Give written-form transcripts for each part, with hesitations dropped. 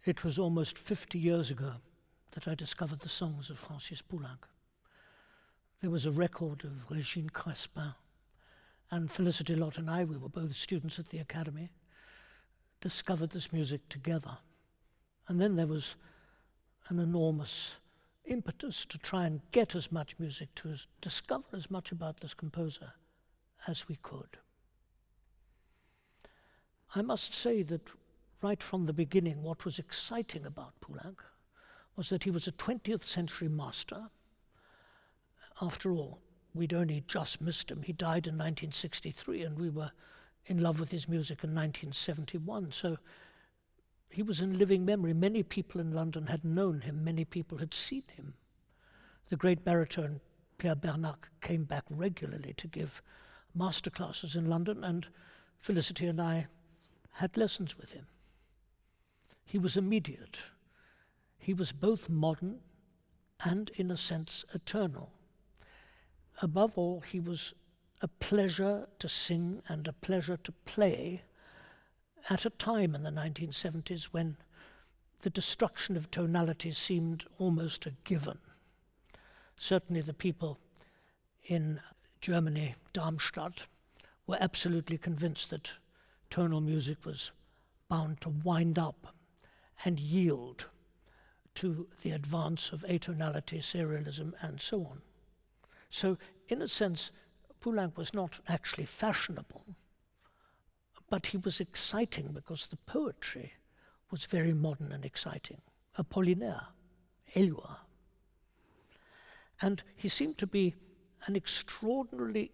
It was almost 50 years ago that I discovered the songs of Francis Poulenc. There was a record of Régine Crespin, and Felicity, Lott and I, we were both students at the Academy, discovered this music together. And then there was an enormous impetus to try and get as much music, to discover as much about this composer as we could. I must say that right from the beginning, what was exciting about Poulenc was that he was a 20th century master. After all, we'd only just missed him. He died in 1963, and we were in love with his music in 1971. So he was in living memory. Many people in London had known him. Many people had seen him. The great baritone Pierre Bernac came back regularly to give masterclasses in London, and Felicity and I had lessons with him. He was immediate. He was both modern and, in a sense, eternal. Above all, he was a pleasure to sing and a pleasure to play at a time in the 1970s when the destruction of tonality seemed almost a given. Certainly the people in Germany, Darmstadt, were absolutely convinced that tonal music was bound to wind up and yield to the advance of atonality, serialism, and so on. So, in a sense, Poulenc was not actually fashionable, but he was exciting because the poetry was very modern and exciting. Apollinaire, Eluard. And he seemed to be an extraordinarily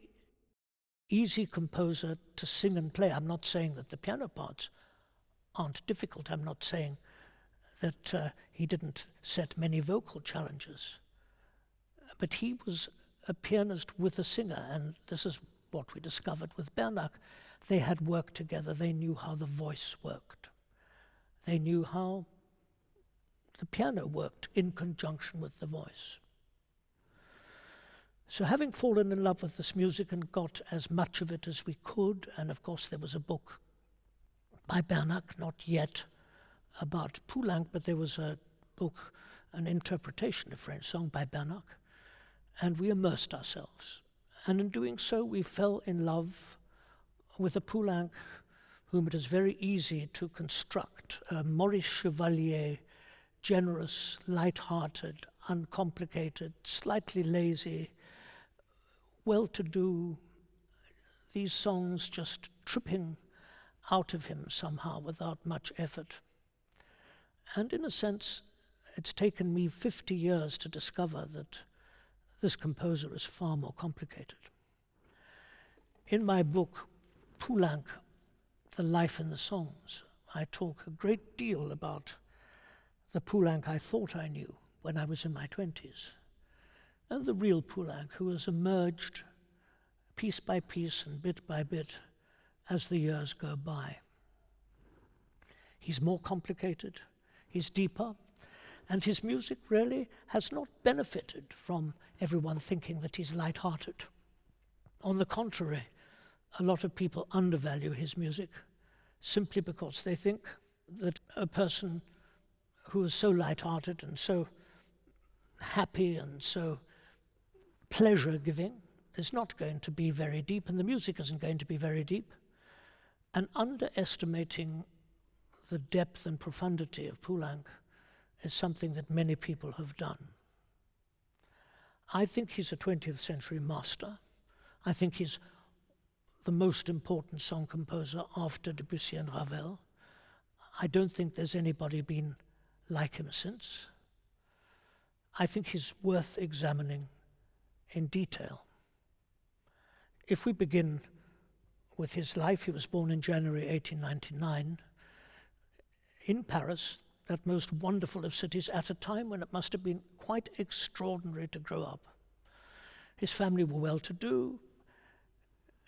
easy composer to sing and play. I'm not saying that the piano parts aren't difficult. I'm not saying that he didn't set many vocal challenges. But he was a pianist with a singer, and this is what we discovered with Bernac. They had worked together. They knew how the voice worked. They knew how the piano worked in conjunction with the voice. So having fallen in love with this music and got as much of it as we could, and of course there was a book by Bernac, not yet about Poulenc, but there was a book, an interpretation of French song by Bernac, and we immersed ourselves. And in doing so, we fell in love with a Poulenc whom it is very easy to construct, a Maurice Chevalier, generous, light-hearted, uncomplicated, slightly lazy, well-to-do, these songs just tripping out of him somehow without much effort. And in a sense, it's taken me 50 years to discover that this composer is far more complicated. In my book, Poulenc, The Life in the Songs, I talk a great deal about the Poulenc I thought I knew when I was in my 20s, and the real Poulenc who has emerged piece by piece and bit by bit as the years go by. He's more complicated, he's deeper, and his music really has not benefited from everyone thinking that he's light-hearted. On the contrary, a lot of people undervalue his music simply because they think that a person who is so light-hearted and so happy and so pleasure-giving is not going to be very deep, and the music isn't going to be very deep. And underestimating the depth and profundity of Poulenc is something that many people have done. I think he's a 20th century master. I think he's the most important song composer after Debussy and Ravel. I don't think there's anybody been like him since. I think he's worth examining in detail. If we begin with his life, he was born in January 1899 in Paris, that most wonderful of cities, at a time when it must have been quite extraordinary to grow up. His family were well-to-do.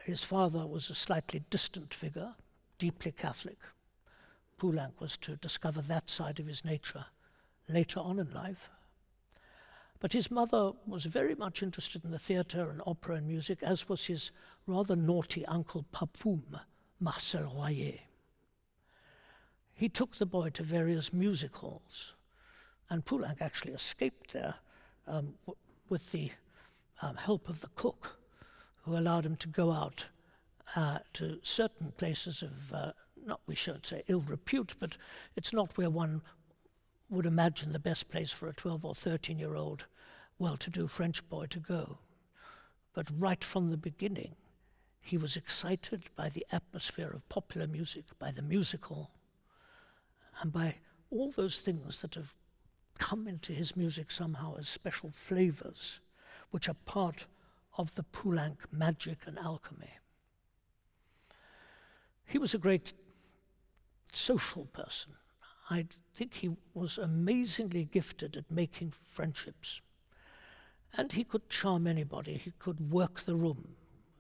His father was a slightly distant figure, deeply Catholic. Poulenc was to discover that side of his nature later on in life. But his mother was very much interested in the theatre and opera and music, as was his rather naughty uncle Papoum, Marcel Royer. he took the boy to various music halls, and Poulenc actually escaped there with the help of the cook, who allowed him to go out to certain places of, we shouldn't say ill repute, but it's not where one would imagine the best place for a 12 or 13-year-old well-to-do French boy to go. But right from the beginning, he was excited by the atmosphere of popular music, by the musical, and by all those things that have come into his music somehow as special flavors, which are part of the Poulenc magic and alchemy. He was a great social person. I think he was amazingly gifted at making friendships. And he could charm anybody. He could work the room.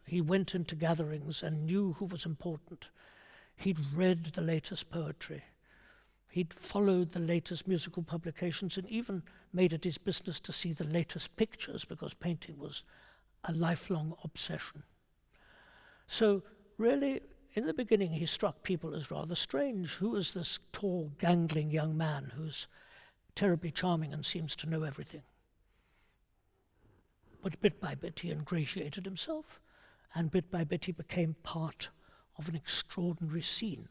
He went into gatherings and knew who was important. He'd read the latest poetry. He'd followed the latest musical publications and even made it his business to see the latest pictures, because painting was a lifelong obsession. So really, in the beginning, he struck people as rather strange. Who is this tall, gangling young man who's terribly charming and seems to know everything? But bit by bit, he ingratiated himself, and bit by bit, he became part of an extraordinary scene.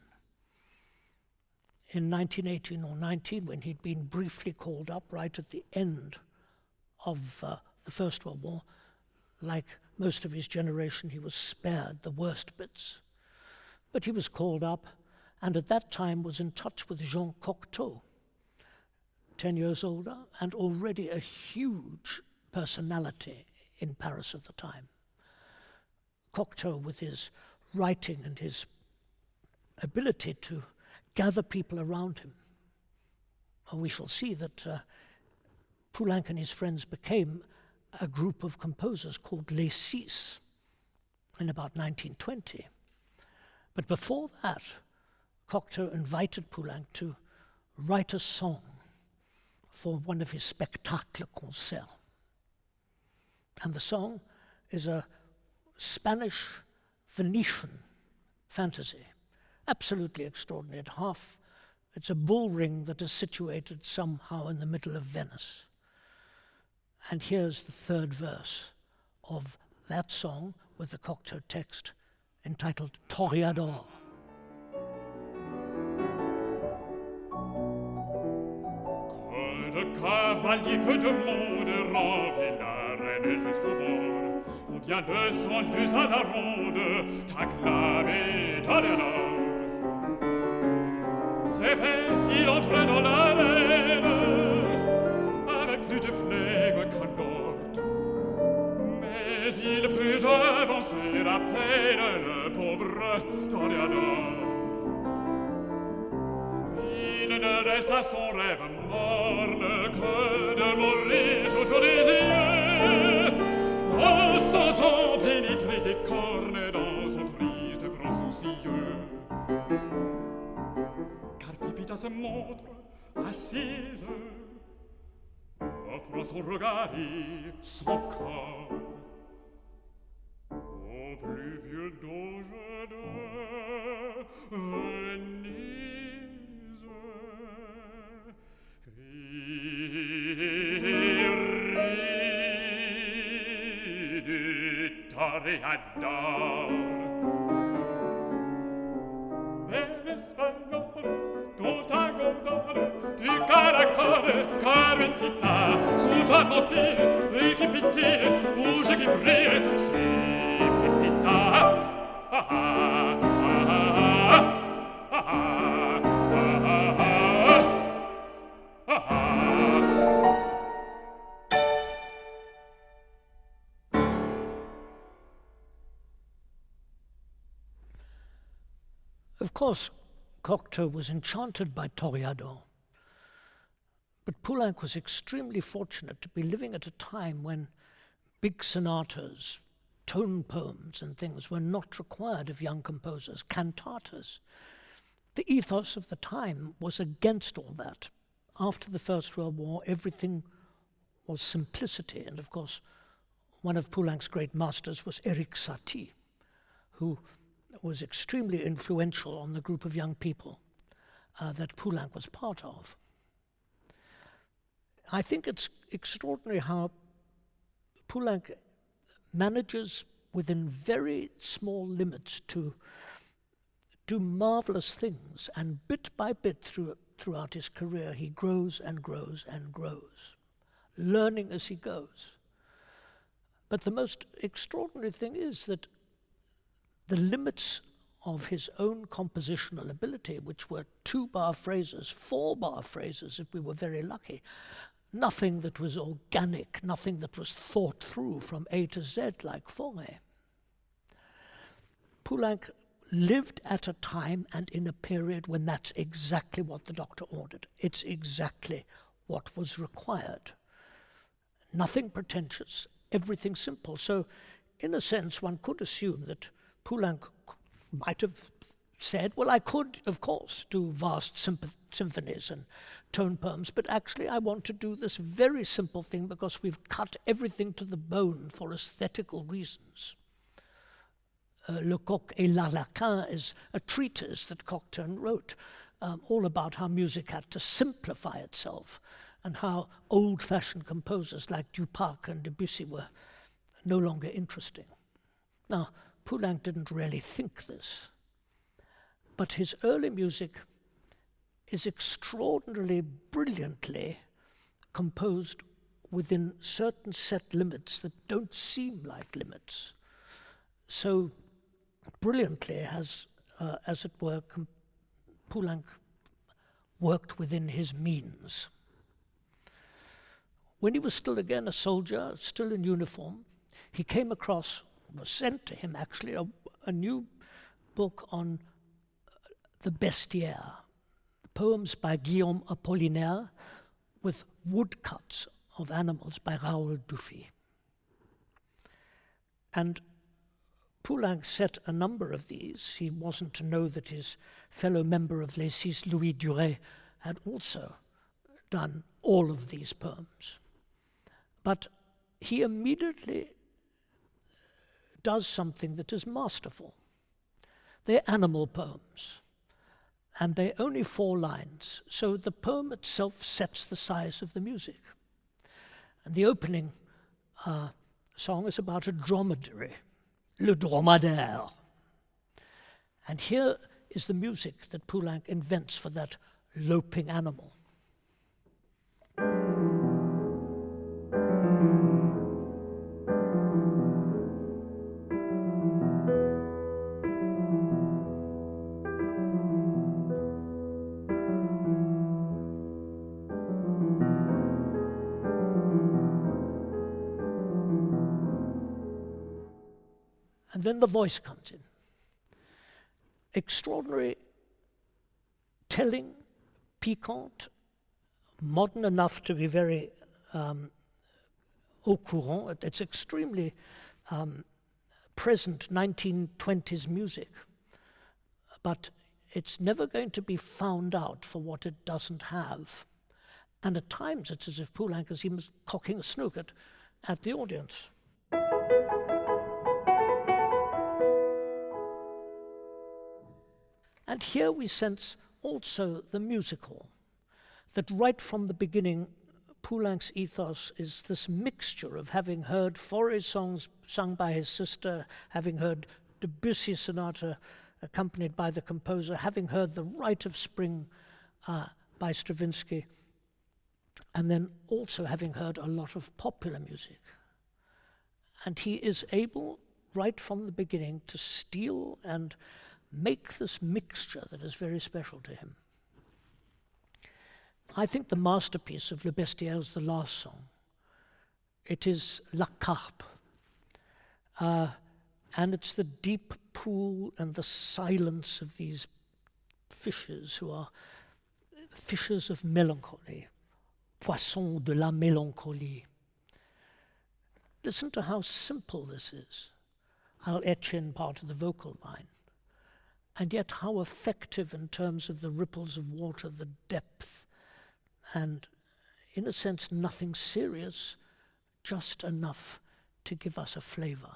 In 1918 or 19, when he'd been briefly called up right at the end of the First World War, like most of his generation, he was spared the worst bits. But he was called up, and at that time was in touch with Jean Cocteau, 10 years older, and already a huge personality in Paris at the time. Cocteau, with his writing and his ability to gather people around him. We shall see that Poulenc and his friends became a group of composers called Les Six in about 1920. But before that, Cocteau invited Poulenc to write a song for one of his spectacle concerts. And the song is a Spanish Venetian fantasy, absolutely extraordinary. It's a bull ring that is situated somehow in the middle of Venice. And here's the third verse of that song with the Cocteau text entitled Toréador. Que de cavaliers, que de monde remplit l'arène jusqu'au bord. On vient de son lieu à la ronde t'acclamer Toréador. C'est fait, il entre dans l'arène avec plus de flegme qu'un ordre. Mais il put avancer à peine le pauvre Toréador. Il ne reste à son rêve morne que de mourir autour des yeux, en sentant pénétrer des cornes dans son triste front soucieux. Car Pépita se montre assise, offrant son regard et son corps au plus vieux donjon de Venise. Et rit du Toréador. Bel espagnol, dont ta gondole, du caracole, carmencita, sous ta mantille, ricipitille, rouge qui brille, c'est Pépita. Ah, ah, ah, ah, ah, ah, ah. Of course, Cocteau was enchanted by Toréador, but Poulenc was extremely fortunate to be living at a time when big sonatas, tone poems and things were not required of young composers, cantatas. The ethos of the time was against all that. After the First World War, everything was simplicity, and of course, one of Poulenc's great masters was Éric Satie, who was extremely influential on the group of young people. that Poulenc was part of. I think it's extraordinary how Poulenc manages within very small limits to do marvelous things, and bit by bit throughout his career he grows and grows and grows, learning as he goes. But the most extraordinary thing is that the limits of his own compositional ability, which were 2-bar phrases, 4-bar phrases if we were very lucky, nothing that was organic, nothing that was thought through from A to Z like Fauré. Poulenc lived at a time and in a period when that's exactly what the doctor ordered. It's exactly what was required. Nothing pretentious, everything simple. So, in a sense, one could assume that Poulenc might have said, well, I could, of course, do vast symphonies and tone poems, but actually I want to do this very simple thing because we've cut everything to the bone for aesthetical reasons. Le Coq et l'Arlequin is a treatise that Cocteau wrote, all about how music had to simplify itself and how old-fashioned composers like Duparc and Debussy were no longer interesting. Now, Poulenc didn't really think this, but his early music is extraordinarily brilliantly composed within certain set limits that don't seem like limits. So brilliantly has, as it were, Poulenc worked within his means. When he was still again a soldier, still in uniform, he came across, was sent to him actually, a new book on the bestiaire, poems by Guillaume Apollinaire with woodcuts of animals by Raoul Dufy. And Poulenc set a number of these. He wasn't to know that his fellow member of Les Six, Louis Duret, had also done all of these poems. But he immediately does something that is masterful. They're animal poems, and they're only 4 lines, so the poem itself sets the size of the music. And the opening song is about a dromedary, le dromadaire. And here is the music that Poulenc invents for that loping animal. And then the voice comes in. Extraordinary, telling, piquant, modern enough to be very au courant. It's extremely present 1920s music, but it's never going to be found out for what it doesn't have. And at times it's as if Poulenc is even cocking a snook at the audience. And here we sense also the musical, that right from the beginning, Poulenc's ethos is this mixture of having heard Fauré's songs sung by his sister, having heard Debussy's sonata accompanied by the composer, having heard The Rite of Spring by Stravinsky, and then also having heard a lot of popular music. And he is able, right from the beginning, to steal and make this mixture that is very special to him. I think the masterpiece of Le Bestiaire is the last song. It is La Carpe. And it's the deep pool and the silence of these fishes who are fishes of melancholy, poissons de la mélancolie. Listen to how simple this is. I'll etch in part of the vocal line. And yet how effective in terms of the ripples of water, the depth, and in a sense nothing serious, just enough to give us a flavor.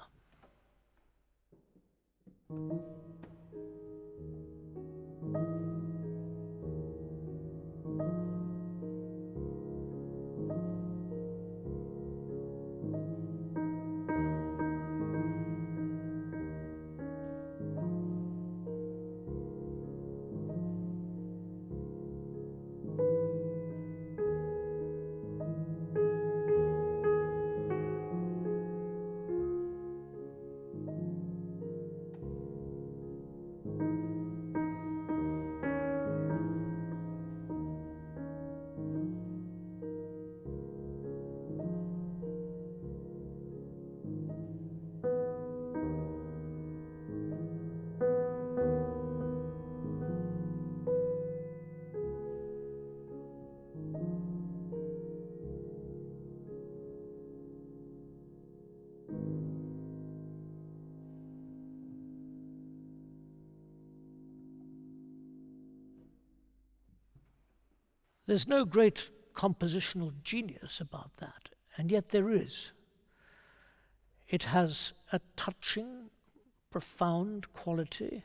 There's no great compositional genius about that, and yet there is. It has a touching, profound quality.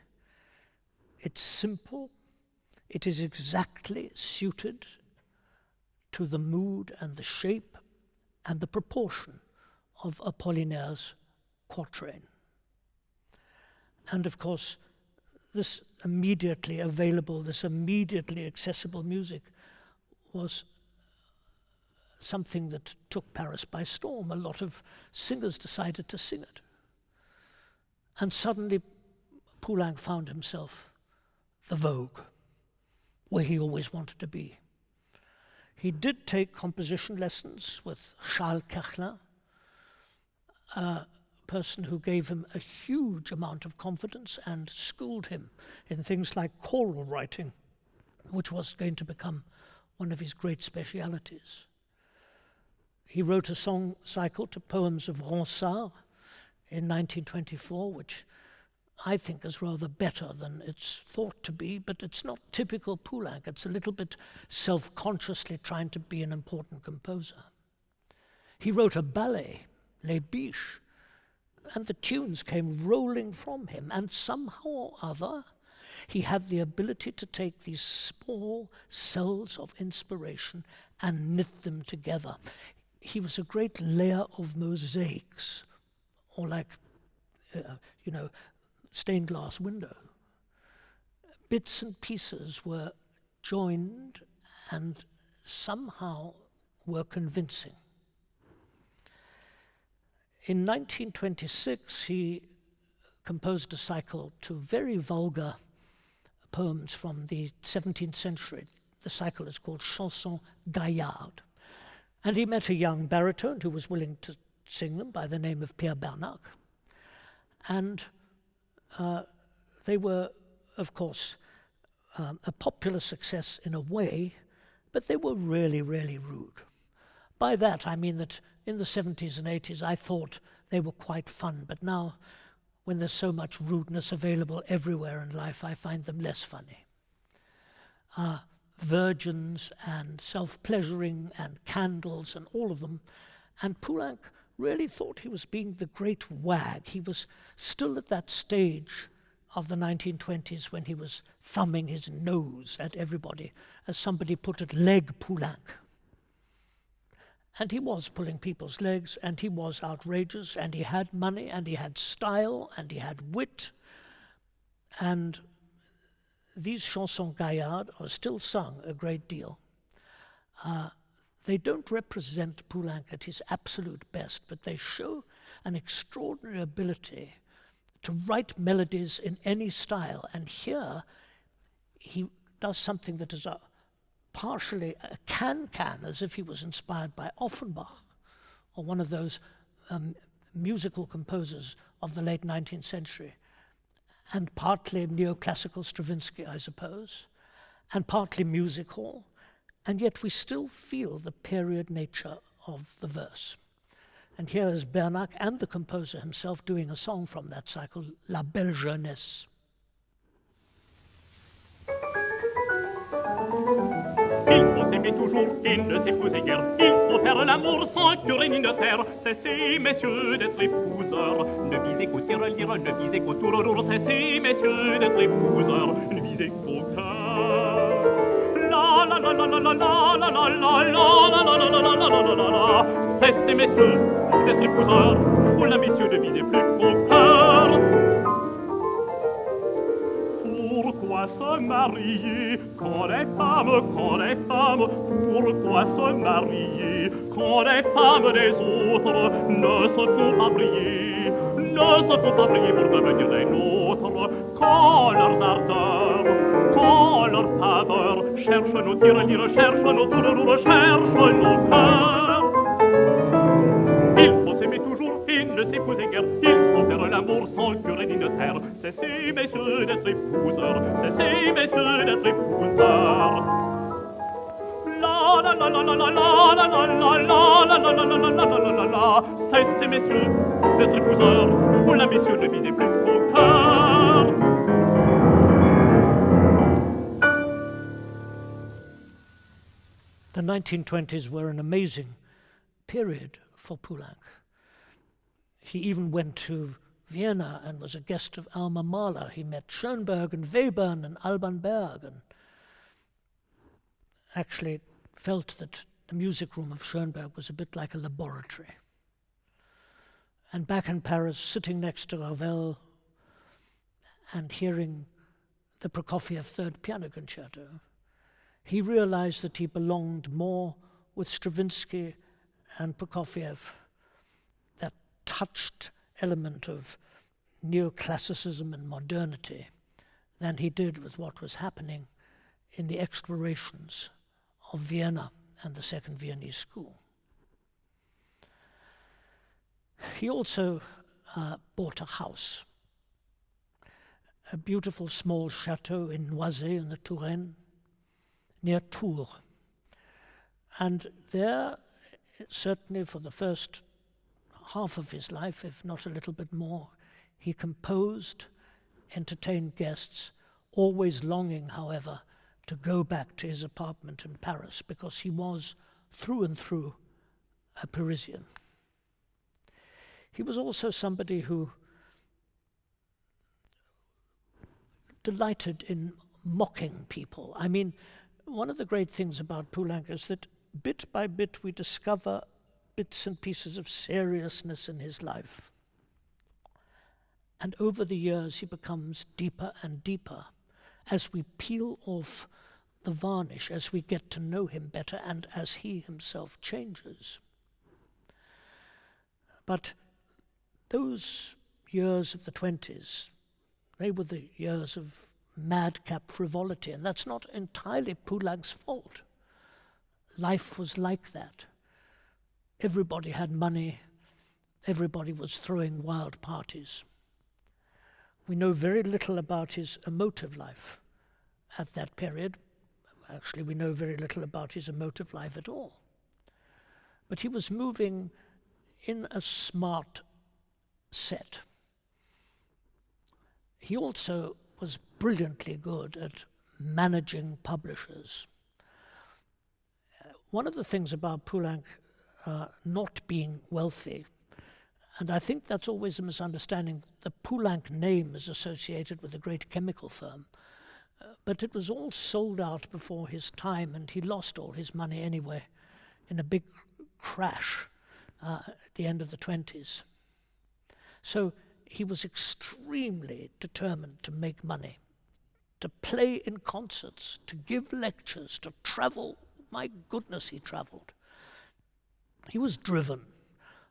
It's simple. It is exactly suited to the mood and the shape and the proportion of Apollinaire's quatrain. And of course, this immediately available, this immediately accessible music was something that took Paris by storm. A lot of singers decided to sing it. And suddenly, Poulenc found himself the vogue, where he always wanted to be. He did take composition lessons with Charles Kerchlin, a person who gave him a huge amount of confidence and schooled him in things like choral writing, which was going to become one of his great specialities. He wrote a song cycle to poems of Ronsard in 1924, which I think is rather better than it's thought to be, but it's not typical Poulenc. It's a little bit self-consciously trying to be an important composer. He wrote a ballet, Les Biches, and the tunes came rolling from him, and somehow or other he had the ability to take these small cells of inspiration and knit them together. He was a great layer of mosaics, or like, stained glass window. Bits and pieces were joined and somehow were convincing. In 1926, he composed a cycle to very vulgar poems from the 17th century. The cycle is called Chansons Gaillardes. And he met a young baritone who was willing to sing them by the name of Pierre Bernac. And they were, of course, a popular success in a way, but they were really, really rude. By that, I mean that in the 70s and 80s, I thought they were quite fun, but now, when there's so much rudeness available everywhere in life, I find them less funny. Virgins and self-pleasuring and candles and all of them. And Poulenc really thought he was being the great wag. He was still at that stage of the 1920s when he was thumbing his nose at everybody, as somebody put it, leg Poulenc. And he was pulling people's legs, and he was outrageous, and he had money, and he had style, and he had wit. And these chansons gaillardes are still sung a great deal. They don't represent Poulenc at his absolute best, but they show an extraordinary ability to write melodies in any style. And here he does something that is partially a can-can, as if he was inspired by Offenbach, or one of those musical composers of the late 19th century, and partly neoclassical Stravinsky, I suppose, and partly music hall, and yet we still feel the period nature of the verse. And here is Bernac and the composer himself doing a song from that cycle, La Belle Jeunesse. Il faut s'aimer toujours et ne s'épouser guère. Il faut faire l'amour sans curé ni notaire. Cessez, messieurs, d'être épouseurs. Ne visez qu'au tirelire, ne visez qu'au tourlour. Cessez, messieurs, d'être épouseurs. Ne visez qu'au cœur. La la la la la la la la la la la la la la la la la la la. Cessez, messieurs, d'être épouseurs. Pour la messieurs, ne visez plus qu'au cœur. Pourquoi se marier quand les femmes, pourquoi se marier quand les femmes des autres ne se font pas briller, pour devenir des nôtres, quand leurs ardeurs, quand leurs faveurs cherchent nos tirelires, cherchent nos tourlours, cherchent nos cœurs. Il faut s'aimer toujours et ne s'épouser guère. Il faut faire l'amour sans curé ni notaire. Cessez, messieurs, d'être épouseurs. Cessez, messieurs, d'être épouseurs. La la la la la la la la la la la la la la la la la la la. Cessez, messieurs, d'être épouseurs. Pour la messieurs, ne visez plus qu'au cœur. 1920s were an amazing period for Poulenc. He even went to Vienna and was a guest of Alma Mahler. He met Schoenberg and Webern and Alban Berg, and actually felt that the music room of Schoenberg was a bit like a laboratory. And back in Paris, sitting next to Ravel and hearing the Prokofiev Third Piano Concerto, he realized that he belonged more with Stravinsky and Prokofiev, that touched element of neoclassicism and modernity, than he did with what was happening in the explorations of Vienna and the Second Viennese School. He also bought a house, a beautiful small chateau in Noisy in the Touraine, near Tours. And there, certainly for the first half of his life, if not a little bit more, he composed, entertained guests, always longing, however, to go back to his apartment in Paris, because he was, through and through, a Parisian. He was also somebody who delighted in mocking people. I mean, one of the great things about Poulenc is that bit by bit we discover bits and pieces of seriousness in his life. And over the years he becomes deeper and deeper as we peel off the varnish, as we get to know him better, and as he himself changes. But those years of the 20s, they were the years of madcap frivolity, and that's not entirely Poulenc's fault. Life was like that. Everybody had money, everybody was throwing wild parties. We know very little about his emotive life at that period. Actually, we know very little about his emotive life at all. But he was moving in a smart set. He also was brilliantly good at managing publishers. One of the things about Poulenc not being wealthy, and I think that's always a misunderstanding, the Poulenc name is associated with a great chemical firm, but it was all sold out before his time, and he lost all his money anyway in a big crash at the end of the 20s. So he was extremely determined to make money, to play in concerts, to give lectures, to travel. My goodness, he traveled. He was driven.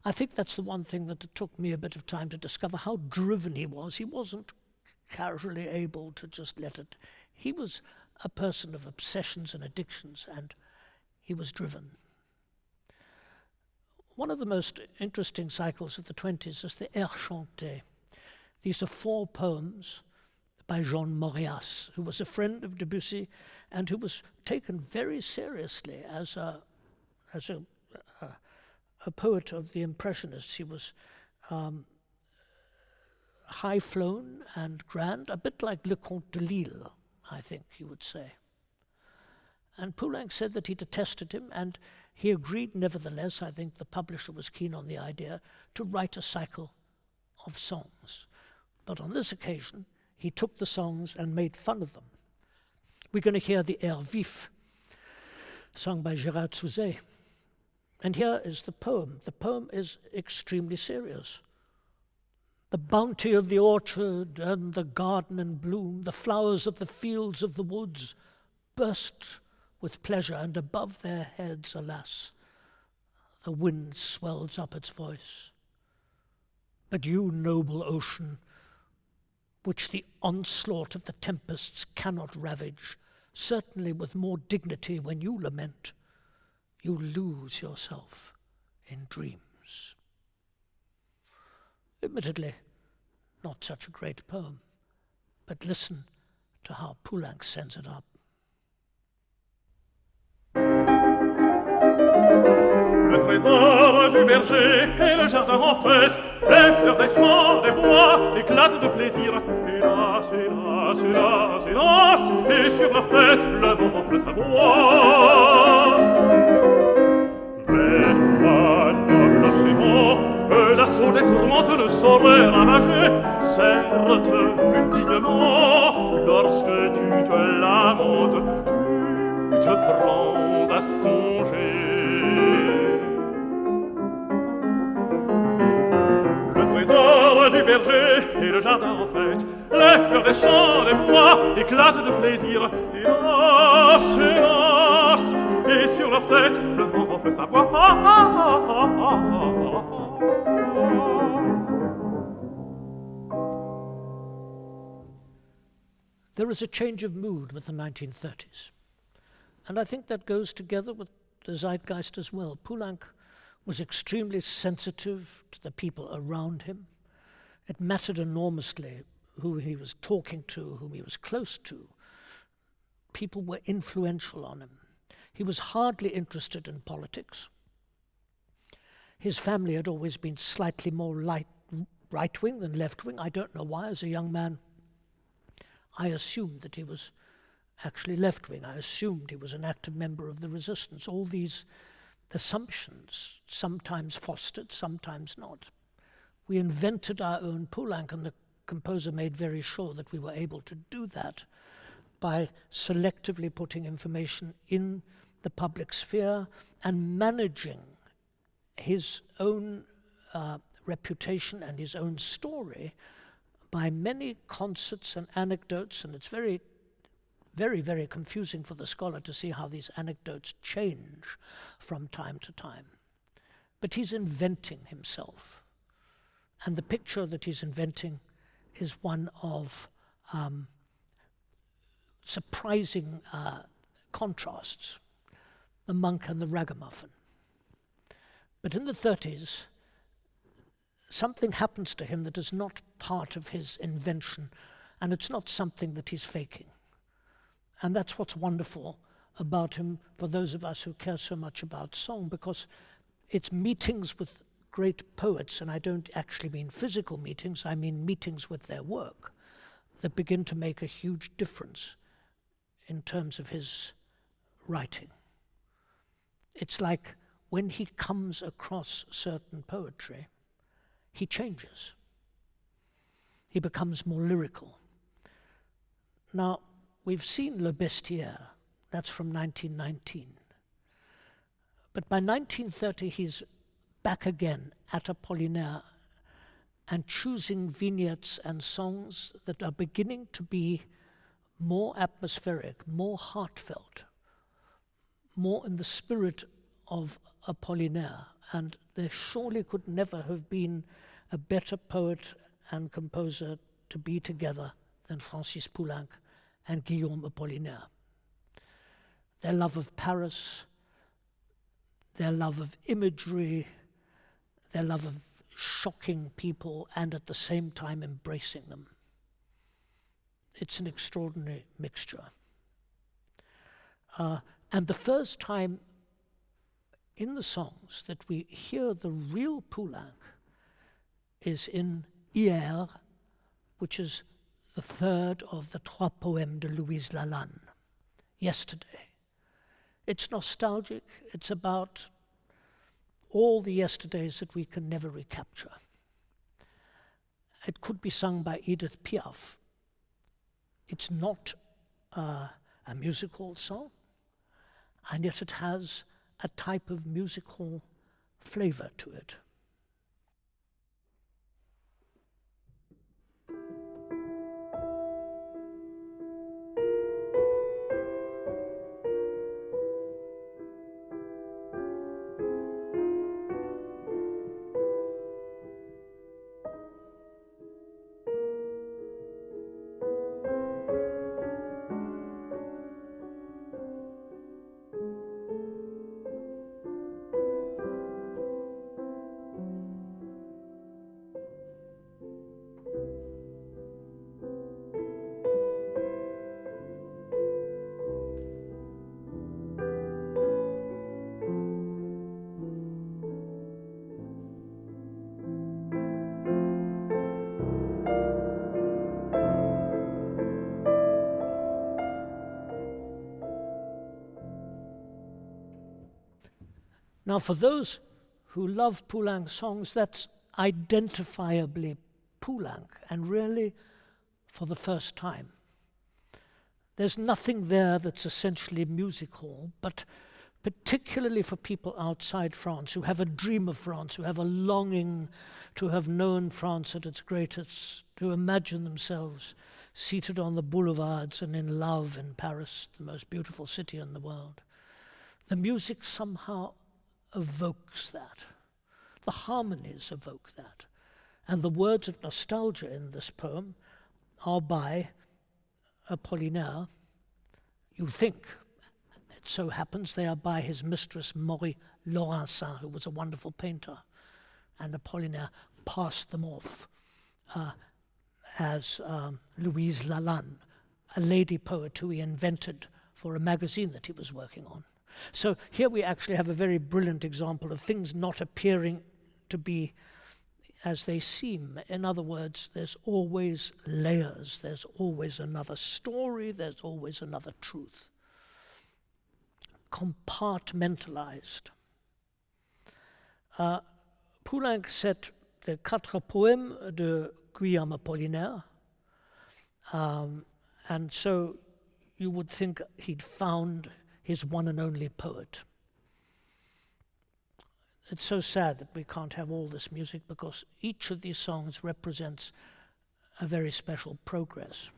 I think that's the one thing that it took me a bit of time to discover how driven he was. He wasn't casually able to just let it. He was a person of obsessions and addictions, and he was driven. One of the most interesting cycles of the 20s is the Air Chanté. These are 4 poems by Jean Mauriac, who was a friend of Debussy and who was taken very seriously as a poet of the Impressionists. He was high-flown and grand, a bit like Le Comte de Lille, I think you would say. And Poulenc said that he detested him, and he agreed nevertheless, I think the publisher was keen on the idea, to write a cycle of songs. But on this occasion, he took the songs and made fun of them. We're going to hear the Air Vif, sung by Gérard Souzet. And here is the poem. The poem is extremely serious. The bounty of the orchard and the garden in bloom, the flowers of the fields of the woods, burst with pleasure, and above their heads, alas, the wind swells up its voice. But you, noble ocean, which the onslaught of the tempests cannot ravage, certainly with more dignity when you lament, you lose yourself in dreams. Admittedly, not such a great poem, but listen to how Poulenc sends it up. Le trésor du verger et le jardin en fête, les fleurs des champs, des bois éclatent de plaisir. Hélas, hélas, hélas, hélas, et sur leur tête le vent enfle sa voix. saurais ravager, certes plus dignement, lorsque tu te lamentes, tu te prends à songer. Le trésor du verger et le jardin en fête, les fleurs des champs, des bois éclatent de plaisir, hélas, et sur leur tête, le vent fait sa voix. There is a change of mood with the 1930s. And I think that goes together with the zeitgeist as well. Poulenc was extremely sensitive to the people around him. It mattered enormously who he was talking to, whom he was close to. People were influential on him. He was hardly interested in politics. His family had always been slightly more right-wing than left-wing. I don't know why. As a young man, I assumed that he was actually left-wing. I assumed he was an active member of the resistance. All these assumptions, sometimes fostered, sometimes not. We invented our own Poulenc, and the composer made very sure that we were able to do that by selectively putting information in the public sphere and managing his own reputation and his own story by many concerts and anecdotes, and it's very, very, very confusing for the scholar to see how these anecdotes change from time to time. But he's inventing himself, and the picture that he's inventing is one of surprising contrasts, the monk and the ragamuffin. But in the 30s, something happens to him that is not part of his invention, and it's not something that he's faking. And that's what's wonderful about him for those of us who care so much about song, because it's meetings with great poets, and I don't actually mean physical meetings, I mean meetings with their work, that begin to make a huge difference in terms of his writing. It's like when he comes across certain poetry, he changes. He becomes more lyrical. Now, we've seen Le Bestiaire, that's from 1919. But by 1930, he's back again at Apollinaire and choosing vignettes and songs that are beginning to be more atmospheric, more heartfelt, more in the spirit of Apollinaire. And there surely could never have been a better poet and composer to be together than Francis Poulenc and Guillaume Apollinaire. Their love of Paris, their love of imagery, their love of shocking people and at the same time embracing them. It's an extraordinary mixture. And the first time in the songs that we hear the real Poulenc is in Hier, which is the third of the Trois Poèmes de Louise Lalande, Yesterday. It's nostalgic. It's about all the yesterdays that we can never recapture. It could be sung by Edith Piaf. It's not a musical song, and yet it has a type of musical flavor to it. Now, for those who love Poulenc songs, that's identifiably Poulenc, and really for the first time. There's nothing there that's essentially music hall, but particularly for people outside France who have a dream of France, who have a longing to have known France at its greatest, to imagine themselves seated on the boulevards and in love in Paris, the most beautiful city in the world. The music somehow evokes that. The harmonies evoke that. And the words of nostalgia in this poem are by Apollinaire. You think, it so happens, they are by his mistress Marie Laurencin, who was a wonderful painter. And Apollinaire passed them off as Louise Lalande, a lady poet who he invented for a magazine that he was working on. So here we actually have a very brilliant example of things not appearing to be as they seem. In other words, there's always layers, there's always another story, there's always another truth. Compartmentalized. Poulenc said the 4 poèmes de Guillaume Apollinaire, and so you would think he'd found his one and only poet. It's so sad that we can't have all this music because each of these songs represents a very special progress.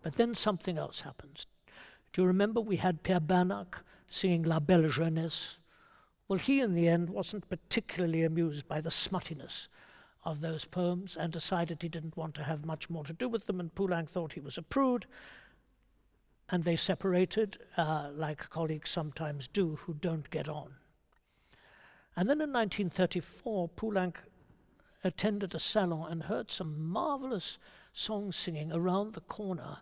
But then something else happens. Do you remember we had Pierre Bernac singing La Belle Jeunesse? Well, he in the end wasn't particularly amused by the smuttiness of those poems and decided he didn't want to have much more to do with them, and Poulenc thought he was a prude, and they separated, like colleagues sometimes do who don't get on. And then in 1934, Poulenc attended a salon and heard some marvelous song singing around the corner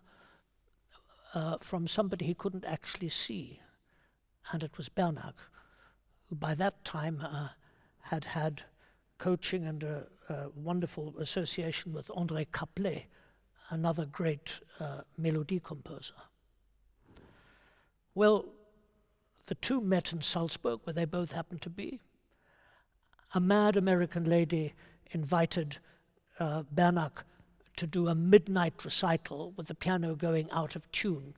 from somebody he couldn't actually see. And it was Bernac, who by that time had had coaching and a wonderful association with André Caplet, another great melody composer. Well, the two met in Salzburg, where they both happened to be. A mad American lady invited Bernac to do a midnight recital with the piano going out of tune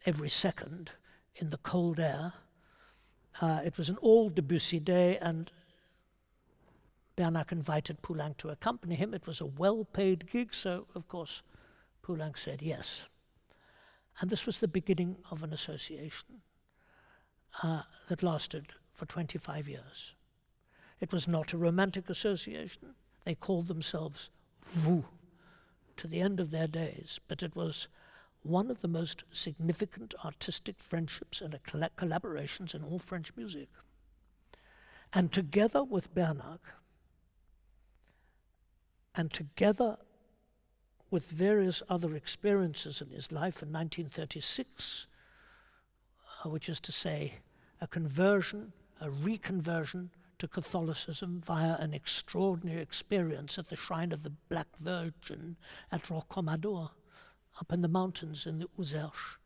every second in the cold air. It was an all Debussy day, and Bernac invited Poulenc to accompany him. It was a well-paid gig, so of course Poulenc said yes. And this was the beginning of an association that lasted for 25 years. It was not a romantic association. They called themselves vous to the end of their days, but it was one of the most significant artistic friendships and collaborations in all French music. And together with Bernac, and together with various other experiences in his life in 1936, which is to say a conversion, a reconversion to Catholicism via an extraordinary experience at the shrine of the Black Virgin at Rocamadour, up in the mountains in the Uzerche.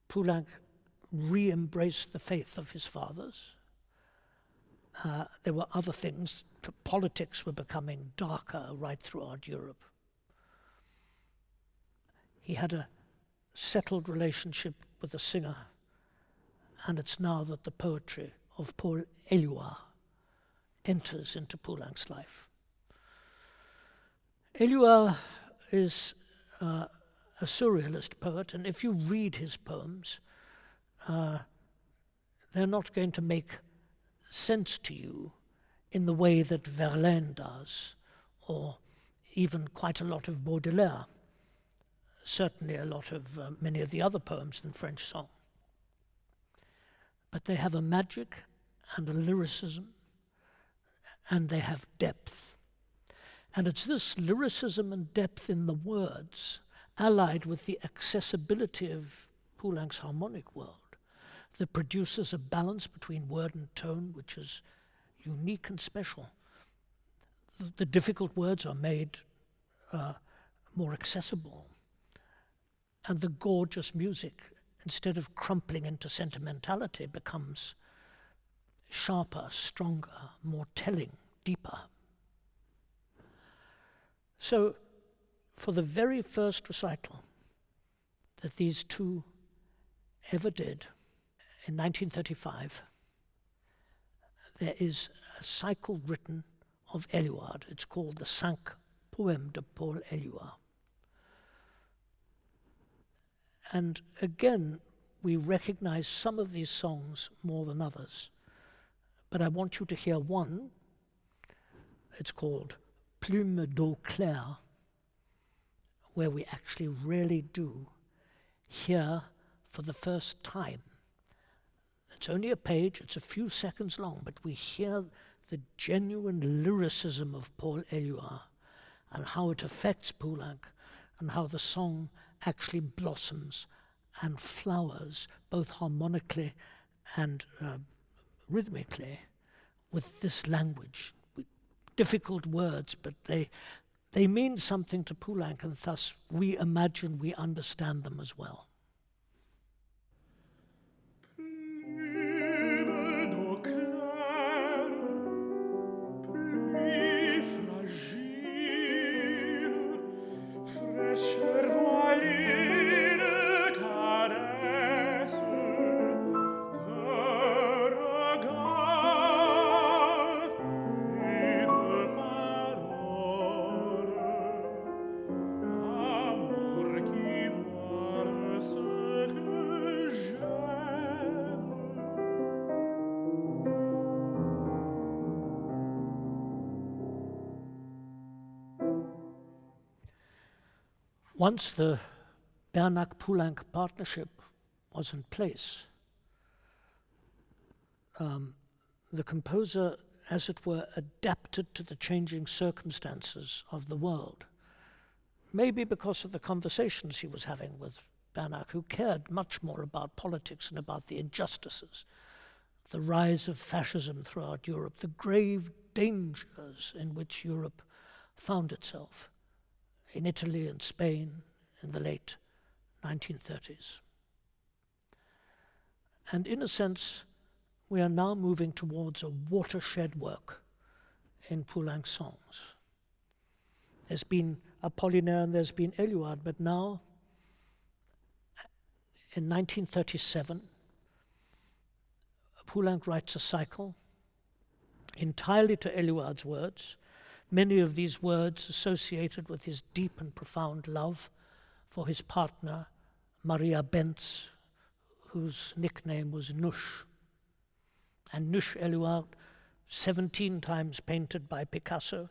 Poulenc re-embraced the faith of his fathers. There were other things. Politics were becoming darker right throughout Europe. He had a settled relationship with a singer, and it's now that the poetry of Paul Eluard enters into Poulenc's life. Eluard is a surrealist poet, and if you read his poems, they're not going to make sense to you in the way that Verlaine does, or even quite a lot of Baudelaire, certainly a lot of many of the other poems in French song. But they have a magic and a lyricism, and they have depth. And it's this lyricism and depth in the words, allied with the accessibility of Poulenc's harmonic world, that produces a balance between word and tone which is unique and special. The difficult words are made more accessible, and the gorgeous music, instead of crumpling into sentimentality, becomes sharper, stronger, more telling deeper. So, for the very first recital that these two ever did, in 1935, there is a cycle written of Eluard. It's called the 5 Poèmes de Paul Eluard. And again, we recognize some of these songs more than others. But I want you to hear one. It's called Plume d'eau claire, where we actually really do hear for the first time. It's only a page, it's a few seconds long, but we hear the genuine lyricism of Paul Eluard and how it affects Poulenc and how the song actually blossoms and flowers both harmonically and rhythmically with this language. Difficult words, but they mean something to Poulenc, and thus we imagine we understand them as well. Once the Bernac-Poulenc partnership was in place, the composer, as it were, adapted to the changing circumstances of the world. Maybe because of the conversations he was having with Bernac, who cared much more about politics and about the injustices, the rise of fascism throughout Europe, the grave dangers in which Europe found itself in Italy and Spain in the late 1930s. And in a sense, we are now moving towards a watershed work in Poulenc's songs. There's been Apollinaire and there's been Eluard, but now, in 1937, Poulenc writes a cycle entirely to Eluard's words, many of these words associated with his deep and profound love for his partner, Maria Benz, whose nickname was Nush. And Nush Eluard, 17 times painted by Picasso.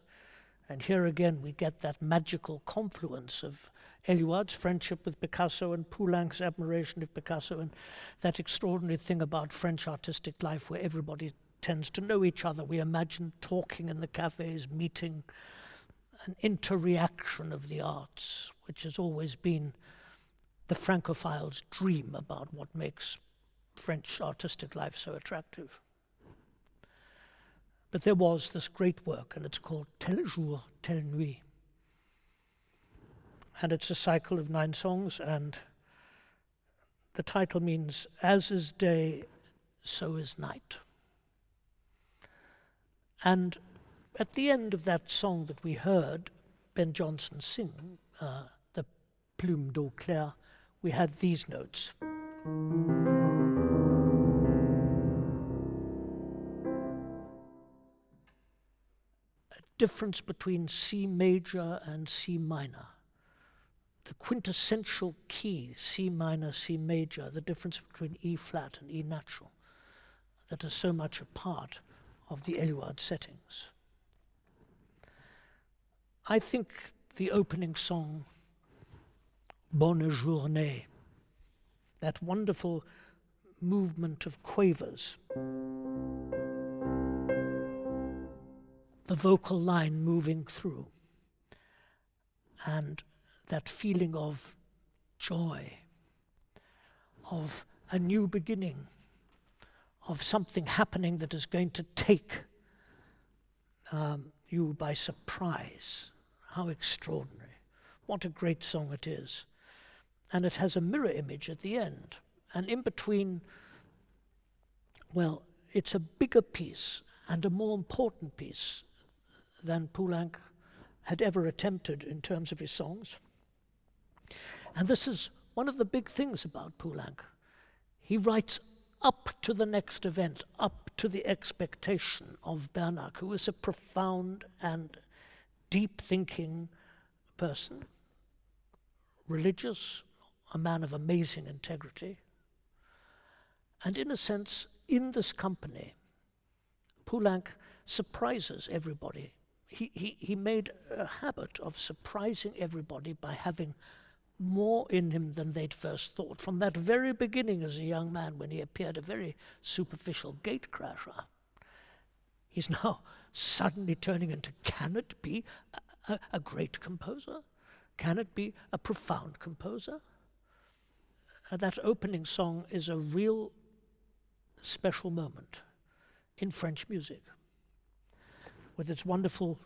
And here again we get that magical confluence of Eluard's friendship with Picasso and Poulenc's admiration of Picasso, and that extraordinary thing about French artistic life where everybody tends to know each other. We imagine talking in the cafes, meeting, an interreaction of the arts, which has always been the Francophile's dream about what makes French artistic life so attractive. But there was this great work, and it's called Telle Jour, Telle Nuit. And it's a cycle of 9 songs, and the title means, as is day, so is night. And at the end of that song that we heard Ben Jonson sing, the Plume d'eau claire, we had these notes. A difference between C major and C minor. The quintessential key, C minor, C major, the difference between E flat and E natural, that is so much a part of the Eluard settings. I think the opening song, Bonne Journée, that wonderful movement of quavers, the vocal line moving through, and that feeling of joy, of a new beginning, of something happening that is going to take you by surprise. How extraordinary. What a great song it is. And it has a mirror image at the end. And in between, well, it's a bigger piece and a more important piece than Poulenc had ever attempted in terms of his songs. And this is one of the big things about Poulenc. He writes up to the next event, up to the expectation of Bernac, who is a profound and deep-thinking person, religious, a man of amazing integrity. And in a sense, in this company, Poulenc surprises everybody. He made a habit of surprising everybody by having more in him than they'd first thought. From that very beginning as a young man, when he appeared a very superficial gatecrasher, he's now suddenly turning into, can it be a great composer? Can it be a profound composer? That opening song is a real special moment in French music, with its wonderful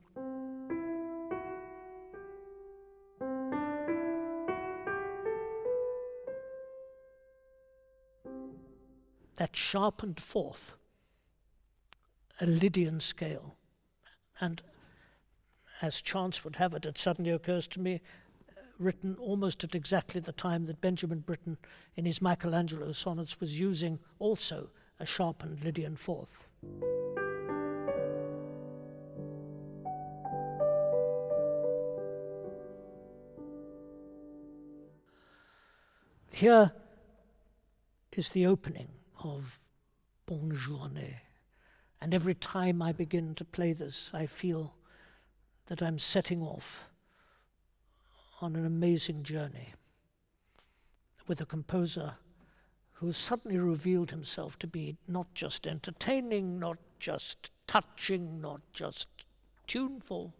that sharpened fourth, a Lydian scale. And as chance would have it, it suddenly occurs to me, written almost at exactly the time that Benjamin Britten, in his Michelangelo sonnets, was using also a sharpened Lydian fourth. Here is the opening of Bonne Journée, and every time I begin to play this, I feel that I'm setting off on an amazing journey with a composer who has suddenly revealed himself to be not just entertaining, not just touching, not just tuneful,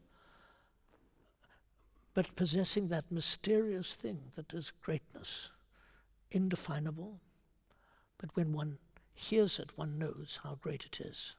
but possessing that mysterious thing that is greatness, indefinable, but when one hears it, one knows how great it is.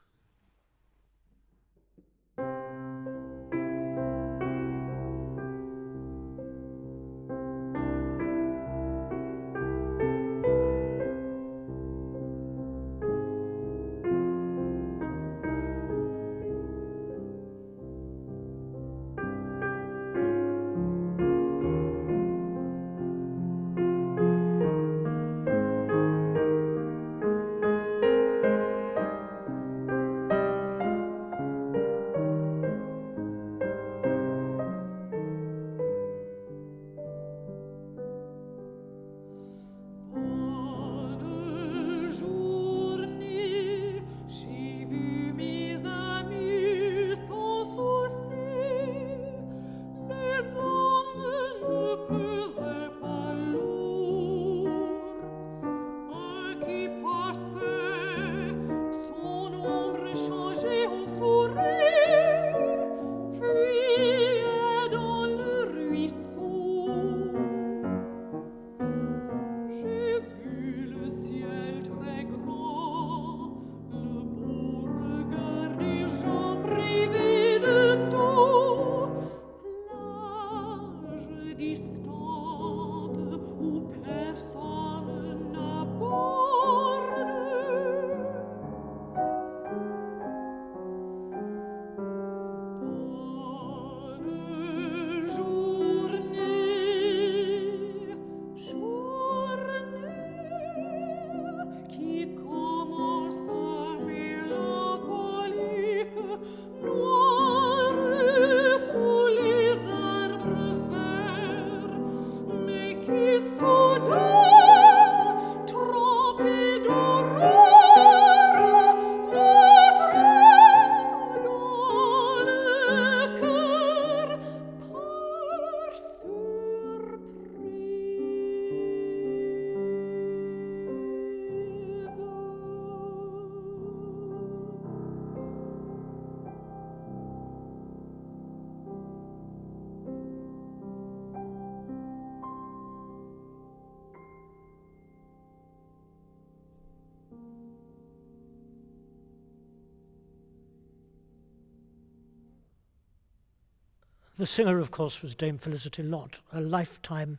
The singer, of course, was Dame Felicity Lott, a lifetime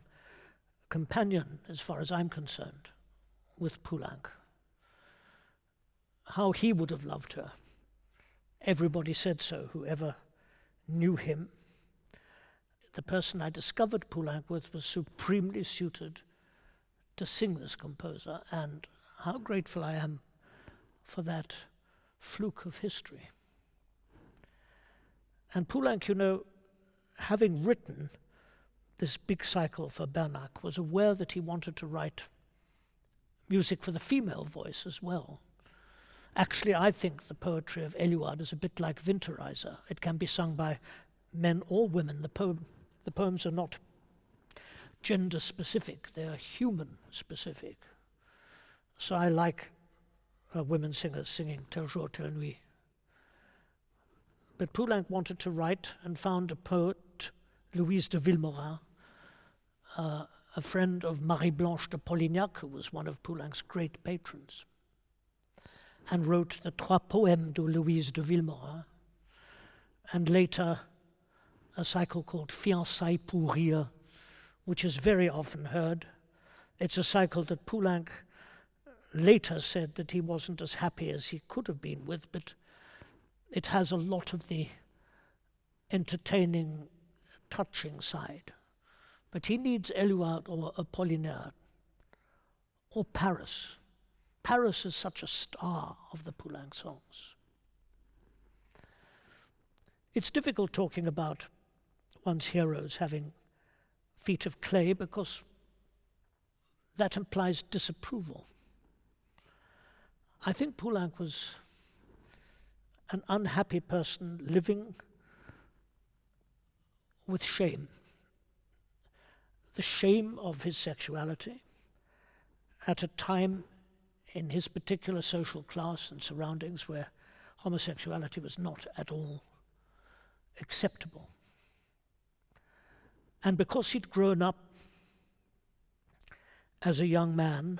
companion, as far as I'm concerned, with Poulenc. How he would have loved her. Everybody said so, whoever knew him, the person I discovered Poulenc with was supremely suited to sing this composer, and how grateful I am for that fluke of history. And Poulenc, you know, having written this big cycle for Bernac, was aware that he wanted to write music for the female voice as well. Actually, I think the poetry of Eluard is a bit like Winterreise. It can be sung by men or women. The poems are not gender specific, they are human specific. So I like women singers singing Telle Jour, Telle Nuit. But Poulenc wanted to write and found a poet, Louise de Villemorin, a friend of Marie-Blanche de Polignac, who was one of Poulenc's great patrons, and wrote the Trois Poèmes de Louise de Villemorin, and later a cycle called Fiançailles pour rire, which is very often heard. It's a cycle that Poulenc later said that he wasn't as happy as he could have been with, but it has a lot of the entertaining, touching side. But he needs Eluard or Apollinaire or Paris. Paris is such a star of the Poulenc songs. It's difficult talking about one's heroes having feet of clay because that implies disapproval. I think Poulenc was an unhappy person living with shame. The shame of his sexuality at a time in his particular social class and surroundings where homosexuality was not at all acceptable. And because he'd grown up as a young man,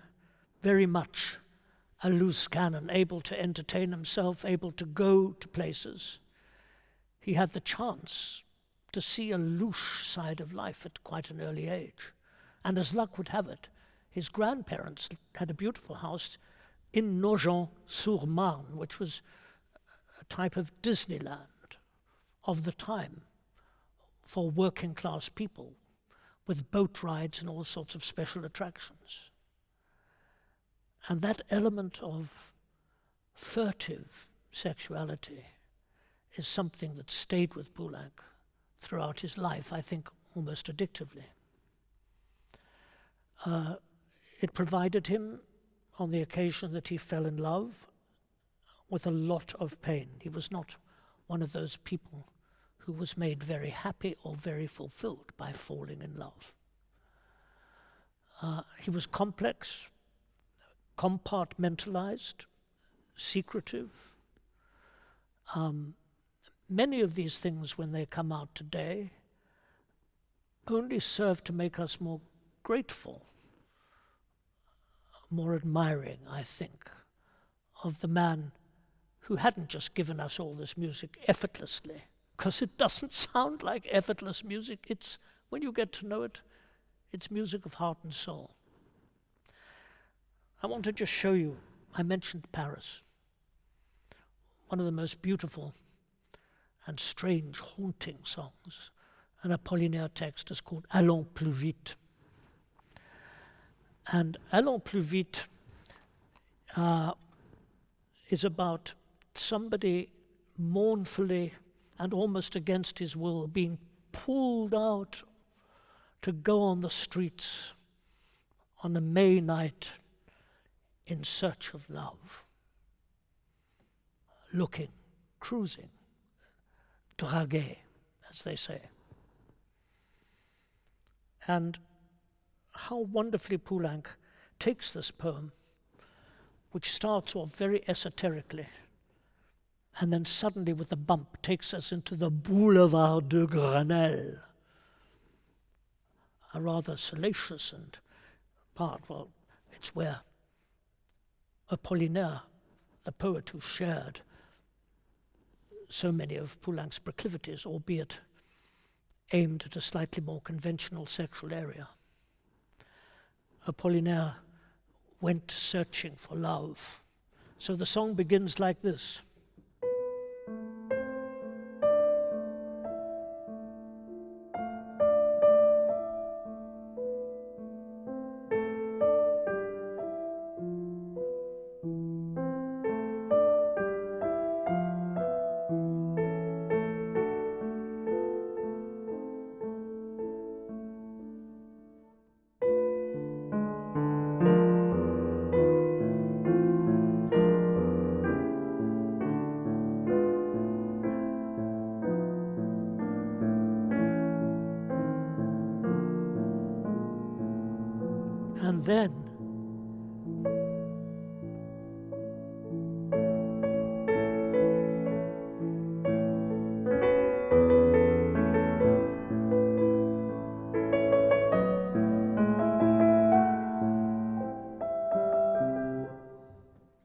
very much a loose cannon, able to entertain himself, able to go to places, he had the chance to see a louche side of life at quite an early age. And as luck would have it, his grandparents had a beautiful house in Nogent-sur-Marne, which was a type of Disneyland of the time for working class people, with boat rides and all sorts of special attractions. And that element of furtive sexuality is something that stayed with Poulenc throughout his life, I think almost addictively. It provided him, on the occasion that he fell in love, with a lot of pain. He was not one of those people who was made very happy or very fulfilled by falling in love. He was complex, compartmentalized, secretive. Many of these things, when they come out today, only serve to make us more grateful, more admiring, I think, of the man who hadn't just given us all this music effortlessly, because it doesn't sound like effortless music. It's, when you get to know it, it's music of heart and soul. I want to just show you, I mentioned Paris. One of the most beautiful and strange, haunting songs. An Apollinaire text is called Allons plus vite. And Allons plus vite is about somebody mournfully and almost against his will being pulled out to go on the streets on a May night in search of love, looking, cruising, draguer, as they say. And how wonderfully Poulenc takes this poem, which starts off very esoterically, and then suddenly with a bump takes us into the Boulevard de Grenelle, a rather salacious and part, well, it's where Apollinaire, the poet who shared so many of Poulenc's proclivities, albeit aimed at a slightly more conventional sexual area. Apollinaire went searching for love. So the song begins like this. And then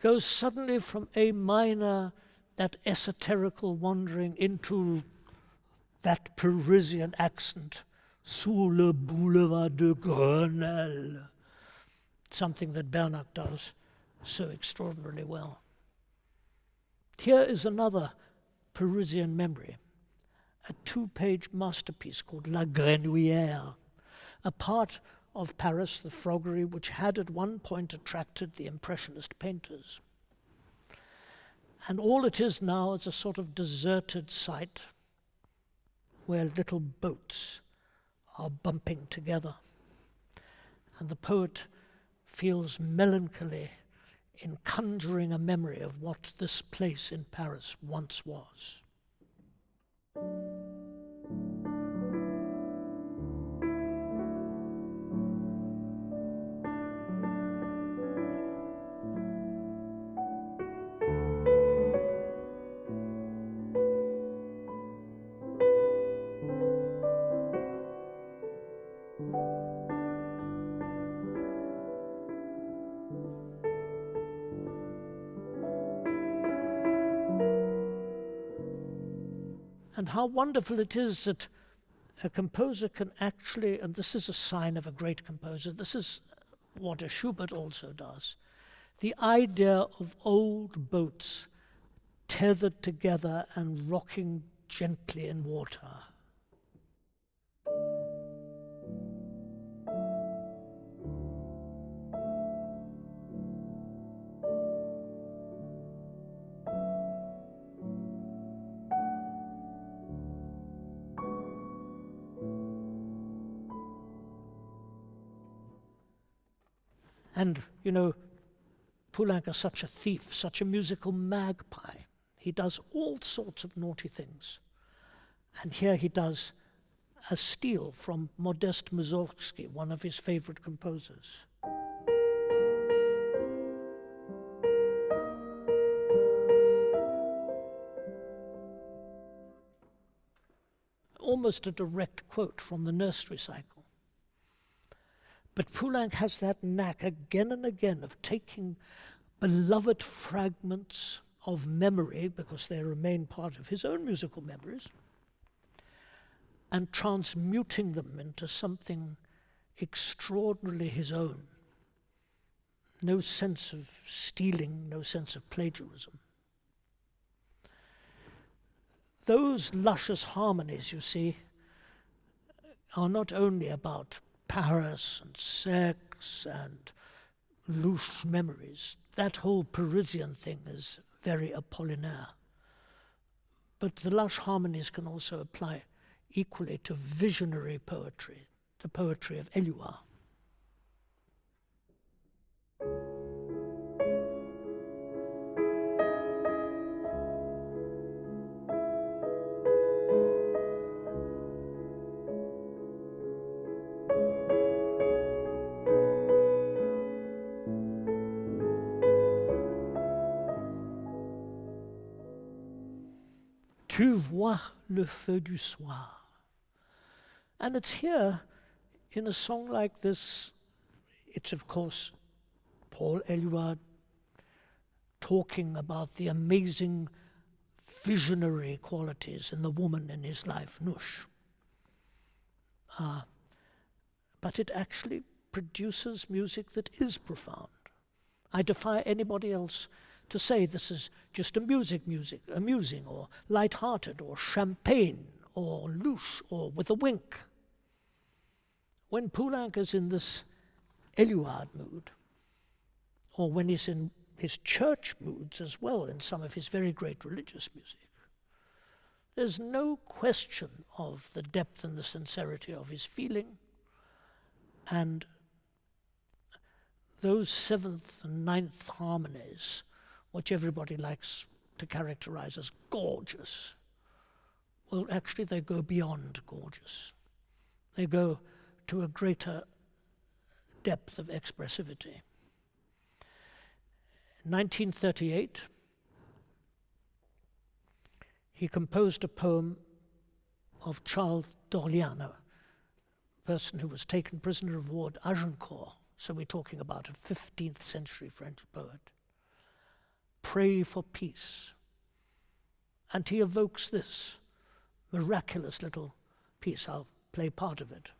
goes suddenly from A minor, that esoterical wandering, into that Parisian accent, sur le boulevard de Grenelle, something that Bernard does so extraordinarily well. Here is another Parisian memory, a 2-page masterpiece called La Grenouillère, a part of Paris, the froggery, which had at one point attracted the Impressionist painters. And all it is now is a sort of deserted site where little boats are bumping together. And the poet feels melancholy in conjuring a memory of what this place in Paris once was. And how wonderful it is that a composer can actually, and this is a sign of a great composer, this is what a Schubert also does, the idea of old boats tethered together and rocking gently in water. And, you know, Poulenc is such a thief, such a musical magpie. He does all sorts of naughty things. And here he does a steal from Modest Mussorgsky, one of his favorite composers. Almost a direct quote from the nursery cycle. But Poulenc has that knack again and again of taking beloved fragments of memory, because they remain part of his own musical memories, and transmuting them into something extraordinarily his own. No sense of stealing, no sense of plagiarism. Those luscious harmonies, you see, are not only about Paris and sex and louche memories. That whole Parisian thing is very Apollinaire. But the lush harmonies can also apply equally to visionary poetry, the poetry of Eluard. Tu vois le feu du soir. And it's here, in a song like this, it's of course Paul Eluard talking about the amazing visionary qualities in the woman in his life, Nush. But it actually produces music that is profound. I defy anybody else to say this is just amusing or light-hearted or champagne or louche or with a wink. When Poulenc is in this Eluard mood, or when he's in his church moods as well, in some of his very great religious music, there's no question of the depth and the sincerity of his feeling, and those 7th and 9th harmonies, which everybody likes to characterize as gorgeous, well, actually they go beyond gorgeous. They go to a greater depth of expressivity. In 1938, he composed a poem of Charles d'Orléans, a person who was taken prisoner of war at Agincourt. So we're talking about a 15th century French poet. Pray for peace. And he evokes this miraculous little piece. I'll play part of it.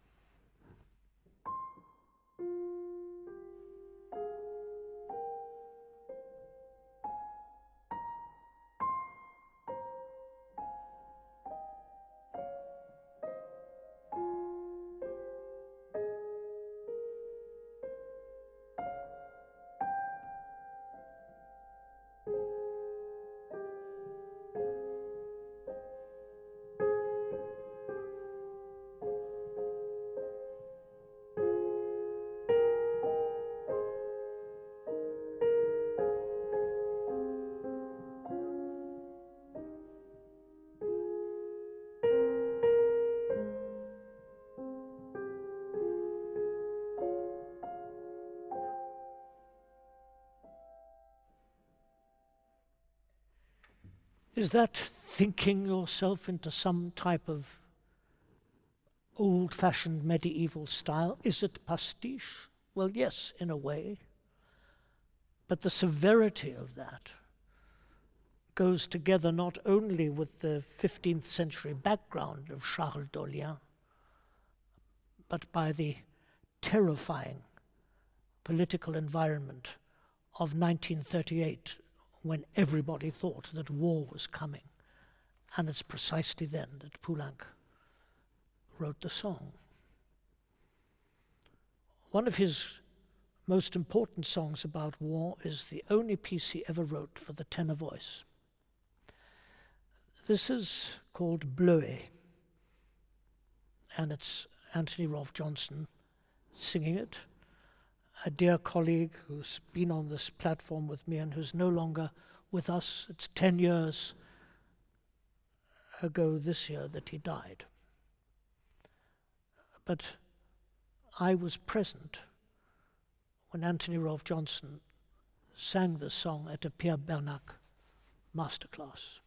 Is that thinking yourself into some type of old-fashioned medieval style? Is it pastiche? Well, yes, in a way. But the severity of that goes together not only with the 15th century background of Charles d'Orléans, but by the terrifying political environment of 1938, when everybody thought that war was coming. And it's precisely then that Poulenc wrote the song. One of his most important songs about war is the only piece he ever wrote for the tenor voice. This is called Bleuet, and it's Anthony Rolfe Johnson singing it, a dear colleague who's been on this platform with me and who's no longer with us. It's 10 years ago this year that he died. But I was present when Anthony Rolfe Johnson sang this song at a Pierre Bernac masterclass.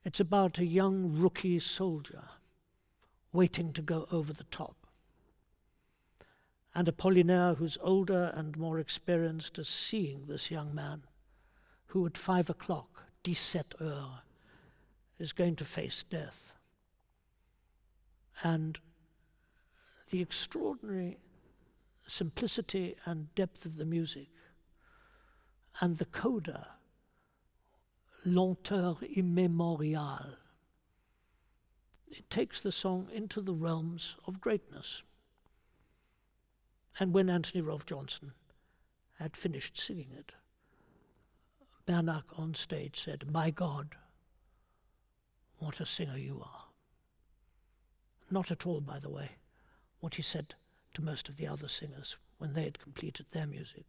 It's about a young rookie soldier waiting to go over the top. And Apollinaire, who's older and more experienced, is seeing this young man who at 5 o'clock, 17 heures, is going to face death. And the extraordinary simplicity and depth of the music and the coda, lenteur immémoriale, it takes the song into the realms of greatness. And when Anthony Rolfe Johnson had finished singing it, Bernac on stage said, "My God, what a singer you are." Not at all, by the way, what he said to most of the other singers when they had completed their music.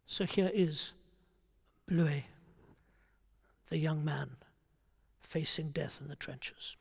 So here is Bleuet, the young man facing death in the trenches.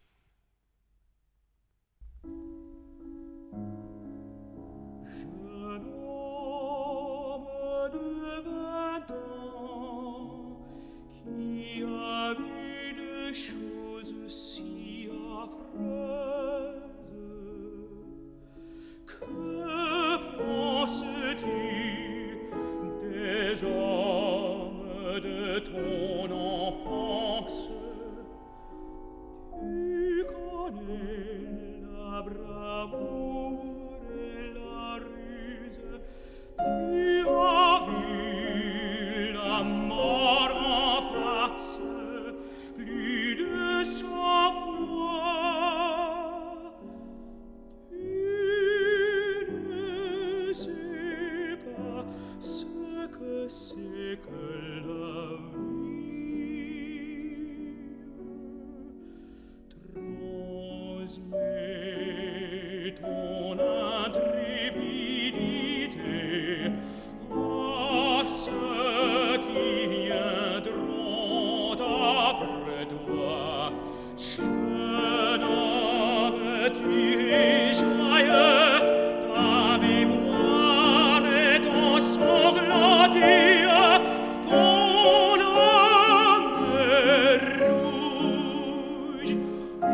Tu es joyeux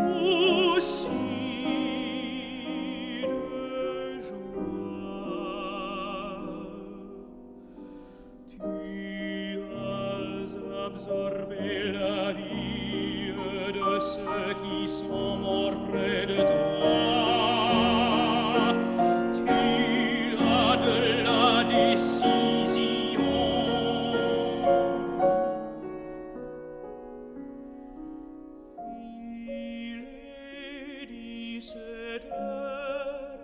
aussi de joie. Tu as absorbé la vie de ceux qui sont morts près de toi. Tu as de la décision. Il est 17 heures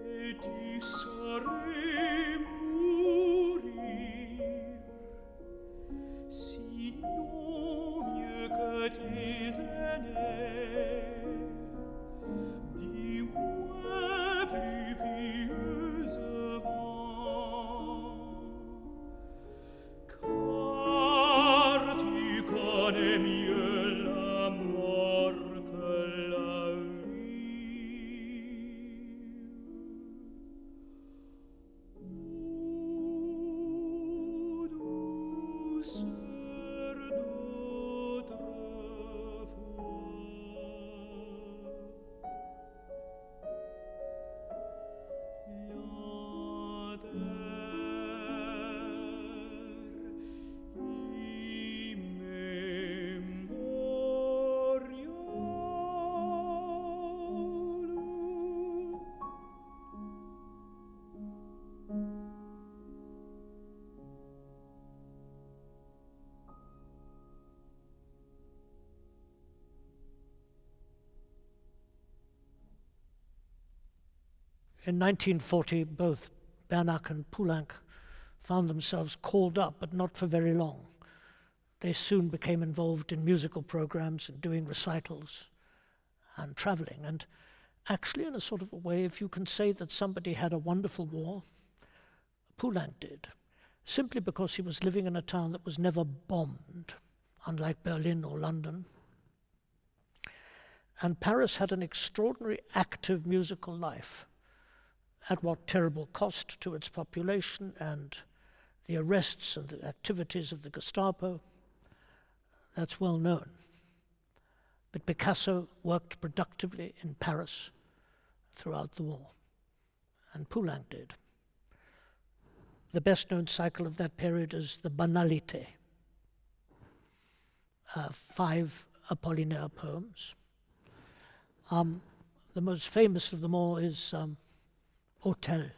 et tu saurais mourir, sinon mieux que tes aînés, dis-moi plus pieusement, car tu connais mieux la mort que la vie. Ô douceur d'autrefois, la immémoriale. In 1940, both Bernac and Poulenc found themselves called up, but not for very long. They soon became involved in musical programs and doing recitals and traveling. And actually, in a sort of a way, if you can say that somebody had a wonderful war, Poulenc did, simply because he was living in a town that was never bombed, unlike Berlin or London. And Paris had an extraordinary active musical life, at what terrible cost to its population and the arrests and the activities of the Gestapo. That's well known. But Picasso worked productively in Paris throughout the war, and Poulenc did. The best-known cycle of that period is the Banalité, 5 Apollinaire poems. The most famous of them all is Telle,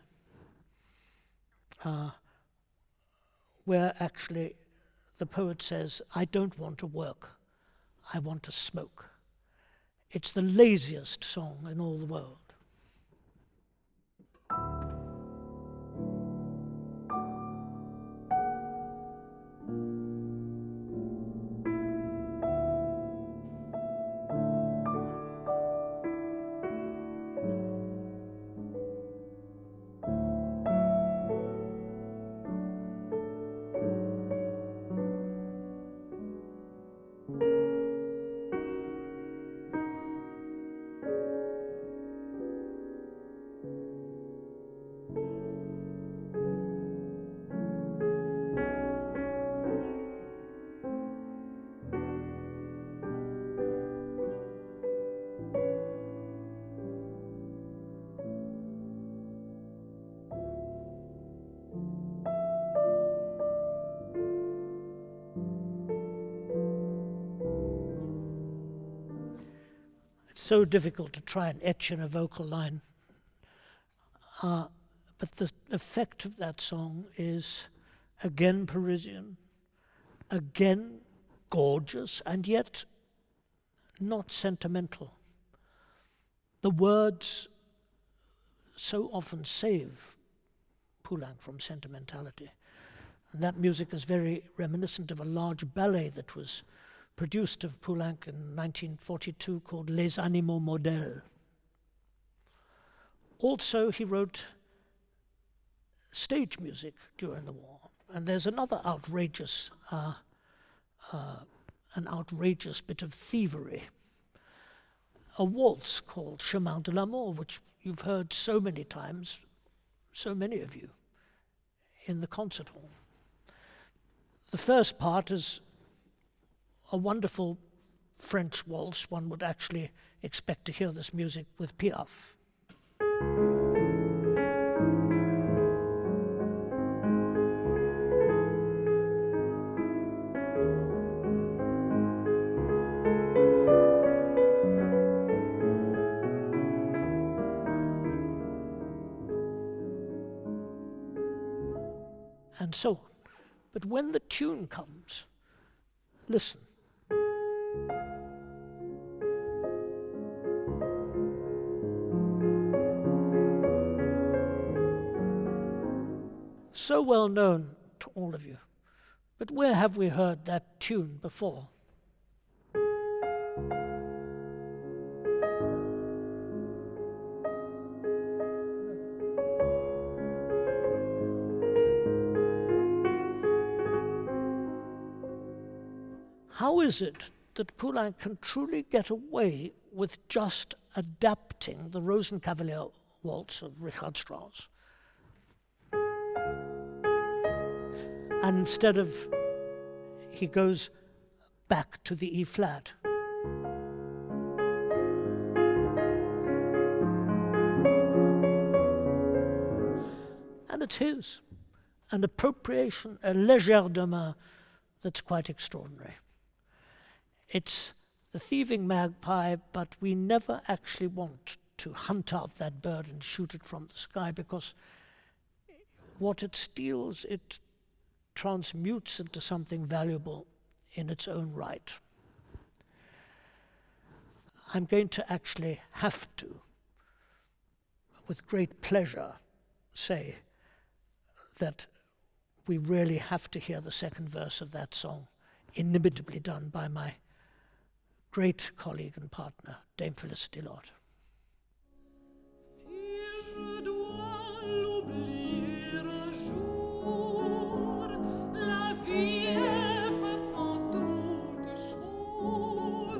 where actually the poet says, I don't want to work, I want to smoke. It's the laziest song in all the world. So difficult to try and etch in a vocal line. But the effect of that song is again Parisian, again gorgeous, and yet not sentimental. The words so often save Poulenc from sentimentality. And that music is very reminiscent of a large ballet that was produced of Poulenc in 1942 called Les Animaux Modèles. Also, he wrote stage music during the war. And there's another outrageous bit of thievery. A waltz called Chemin de l'Amour, which you've heard so many times, so many of you, in the concert hall. The first part is a wonderful French waltz, one would actually expect to hear this music with Piaf. And so on. But when the tune comes, listen. So well known to all of you, but where have we heard that tune before? How is it that Poulenc can truly get away with just adapting the Rosenkavalier waltz of Richard Strauss? And instead of, he goes back to the E flat. And it's his, an appropriation, a légère de main that's quite extraordinary. It's the thieving magpie, but we never actually want to hunt out that bird and shoot it from the sky, because what it steals, it transmutes into something valuable in its own right. I'm going to actually have to, with great pleasure, say that we really have to hear the second verse of that song, inimitably done by my great colleague and partner, Dame Felicity Lott. Si je dois l'oublier un jour, la vie effaçant toute chose,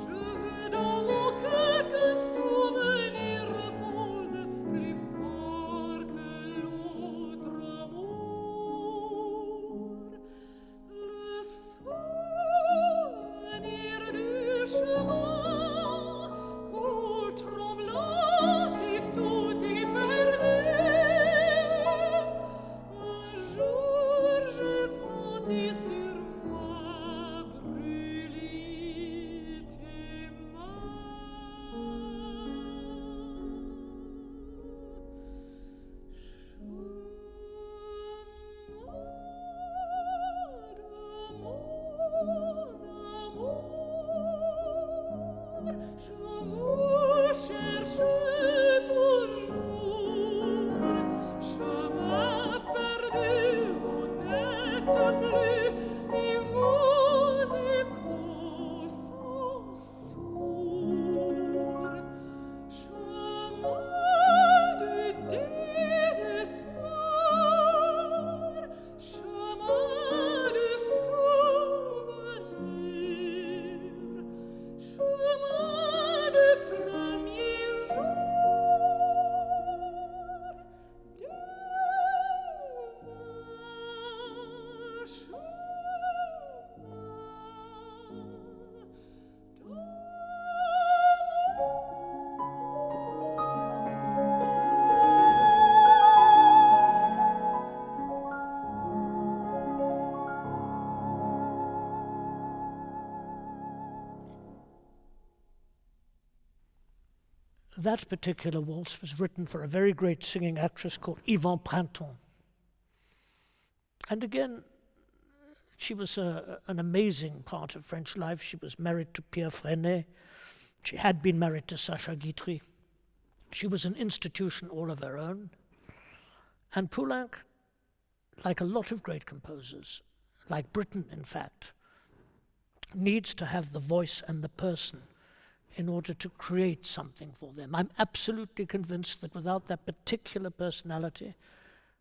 je veux dans mon cœur qu'un souvenir repose plus fort que l'autre amour. Le souvenir du chemin où tremblant et tout est perdu. Un jour j'ai senti sur moi brûler tes Je vous cherche toujours, chemin perdu, vous n'êtes plus, et vos échos sont sourds. Chemin du désespoir, chemin du souvenir, chemin du premier jour, devint chemin That particular waltz was written for a very great singing actress called Yvonne Printemps. And again, she was an amazing part of French life. She was married to Pierre Freinet. She had been married to Sacha Guitry. She was an institution all of her own. And Poulenc, like a lot of great composers, like Britten in fact, needs to have the voice and the person in order to create something for them. I'm absolutely convinced that without that particular personality,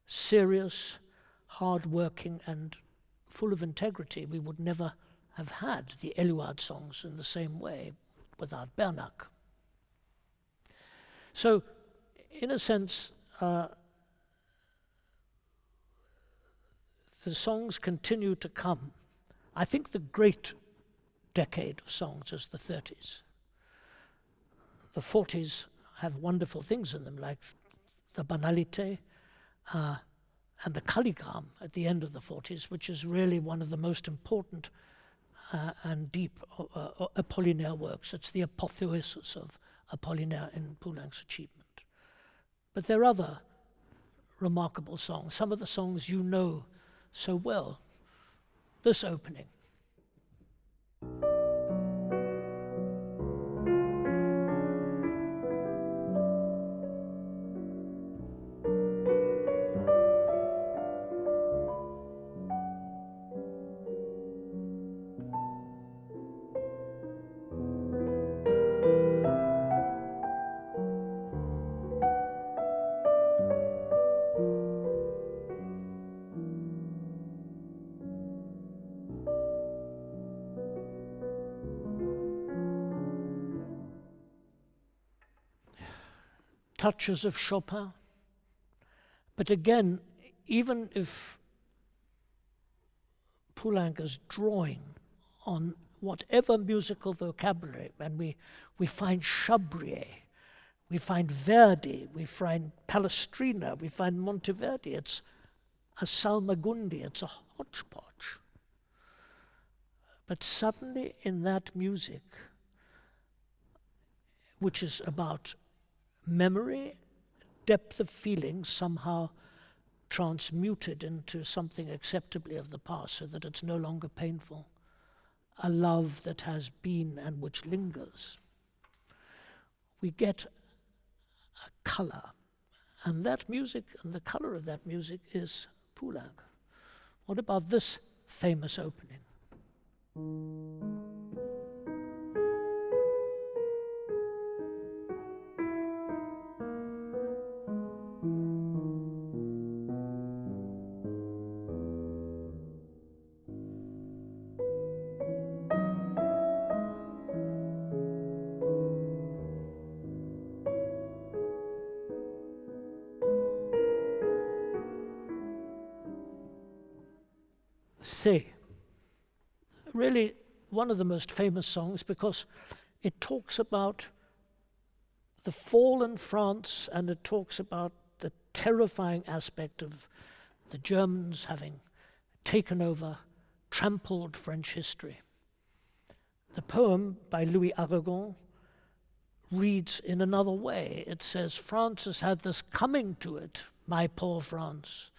serious, hard-working, and full of integrity, we would never have had the Eluard songs in the same way without Bernac. So, in a sense, the songs continue to come. I think the great decade of songs as the 30s. The 40s have wonderful things in them, like the banalité and the calligramme at the end of the 40s, which is really one of the most important and deep Apollinaire works. It's the apotheosis of Apollinaire in Poulenc's achievement. But there are other remarkable songs, some of the songs you know so well. This opening. Touches of Chopin. But again, even if Poulenc is drawing on whatever musical vocabulary, and we find Chabrier, we find Verdi, we find Palestrina, we find Monteverdi, it's a salmagundi, it's a hodgepodge. But suddenly in that music, which is about memory, depth of feeling somehow transmuted into something acceptably of the past so that it's no longer painful, a love that has been and which lingers. We get a color, and that music and the color of that music is Poulenc. What about this famous opening? Really one of the most famous songs because it talks about the fall in France and it talks about the terrifying aspect of the Germans having taken over, trampled French history. The poem by Louis Aragon reads in another way. It says, France has had this coming to it, my poor France,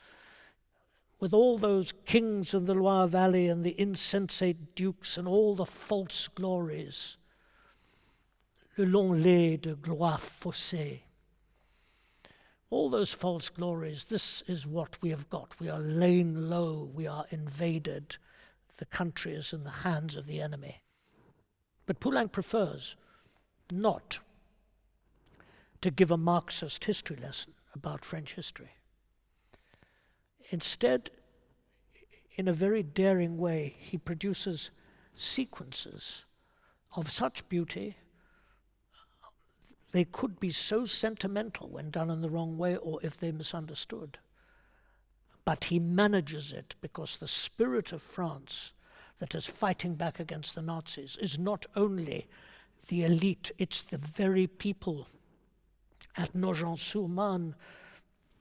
with all those kings of the Loire Valley and the insensate dukes and all the false glories, le long lait de gloire faussée. All those false glories, this is what we have got. We are laid low, we are invaded, the country is in the hands of the enemy. But Poulenc prefers not to give a Marxist history lesson about French history. Instead, in a very daring way, he produces sequences of such beauty. They could be so sentimental when done in the wrong way or if they misunderstood. But he manages it because the spirit of France that is fighting back against the Nazis is not only the elite, it's the very people at Nogent-sur-Marne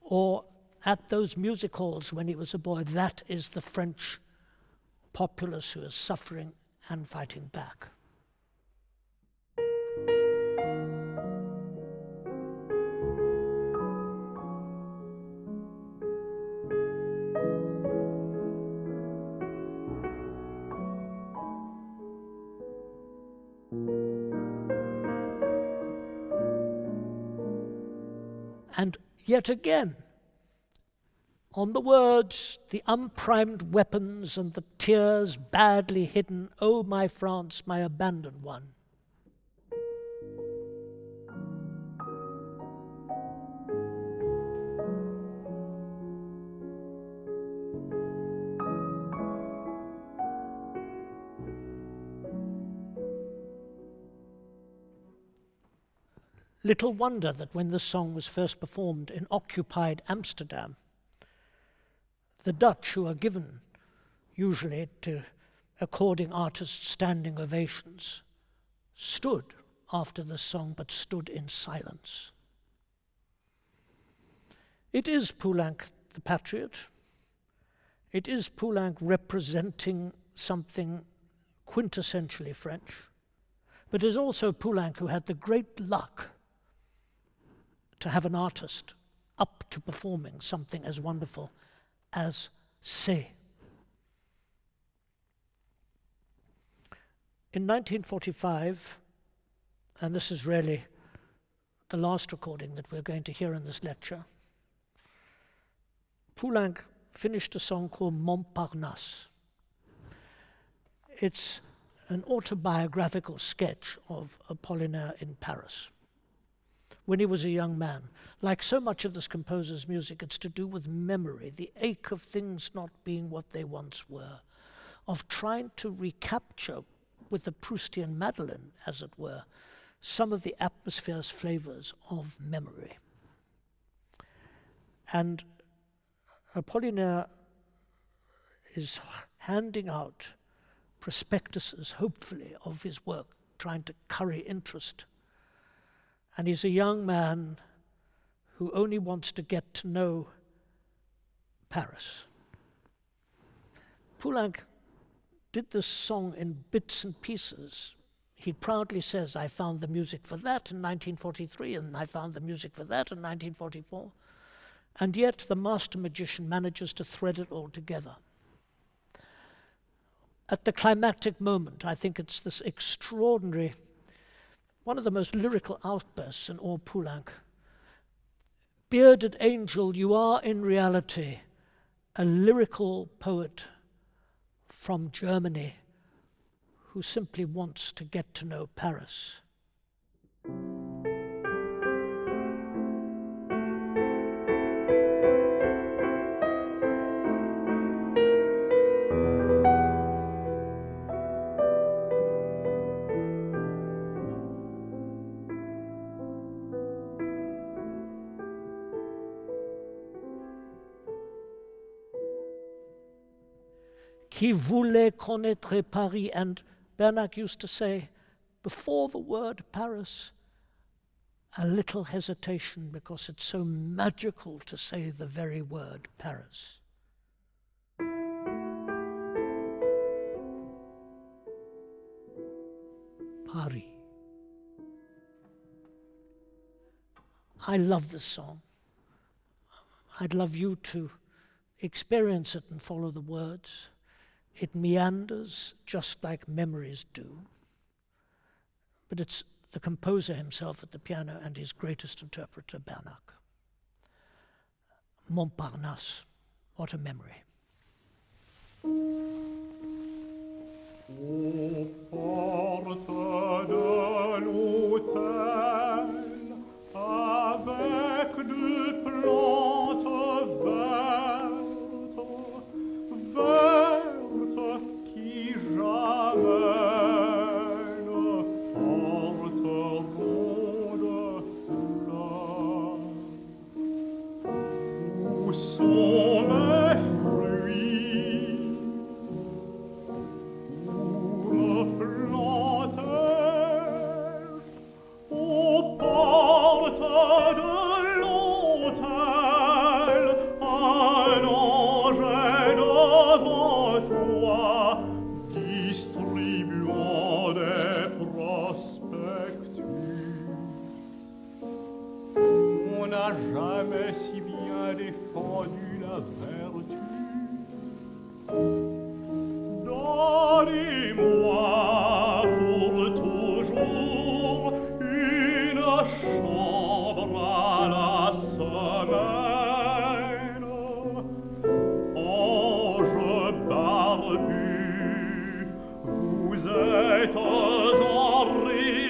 or at those music halls when he was a boy. That is the French populace who is suffering and fighting back. And yet again, on the words, the unprimed weapons and the tears badly hidden, oh, my France, my abandoned one. Little wonder that when this song was first performed in occupied Amsterdam, the Dutch, who are given usually to according artists standing ovations, stood after the song, but stood in silence. It is Poulenc the patriot. It is Poulenc representing something quintessentially French, but it is also Poulenc who had the great luck to have an artist up to performing something as wonderful as C'est. In 1945, and this is really the last recording that we're going to hear in this lecture, Poulenc finished a song called Montparnasse. It's an autobiographical sketch of Apollinaire in Paris when he was a young man. Like so much of this composer's music, it's to do with memory, the ache of things not being what they once were, of trying to recapture with the Proustian Madeleine, as it were, some of the atmosphere's flavors of memory. And Apollinaire is handing out prospectuses, hopefully, of his work, trying to curry interest. And he's a young man who only wants to get to know Paris. Poulenc did this song in bits and pieces. He proudly says, I found the music for that in 1943, and I found the music for that in 1944. And yet the master magician manages to thread it all together. At the climactic moment, I think it's this extraordinary, one of the most lyrical outbursts in all Poulenc. Bearded angel, you are in reality a lyrical poet from Germany who simply wants to get to know Paris. Qui voulait connaître Paris, and Bernac used to say, before the word Paris, a little hesitation because it's so magical to say the very word Paris. Paris. I love this song. I'd love you to experience it and follow the words. It meanders just like memories do. But it's the composer himself at the piano and his greatest interpreter, Bernac. Montparnasse, what a memory. Aux portes de l'hôtel, avec deux plantes vertes, qui ramènent, porteront de fleurs. Où sont mes fruits? Où me planter-je? Aux portes de l'hôtel, un ange est devant toi, distribuant des prospectus. On n'a jamais si bien défendu la vertu. Donnez-moi pour toujours une chambre à la semaine. Ange barbu, vous êtes en réalité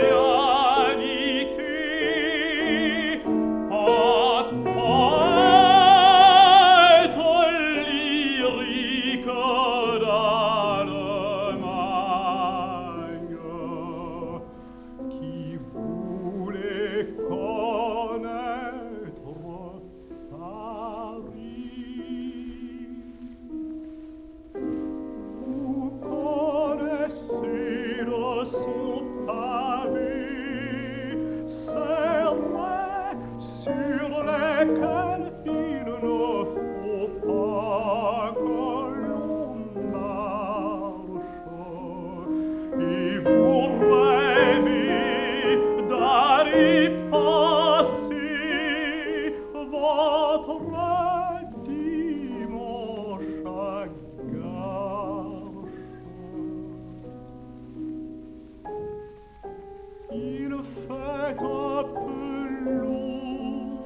un poète faites un peu long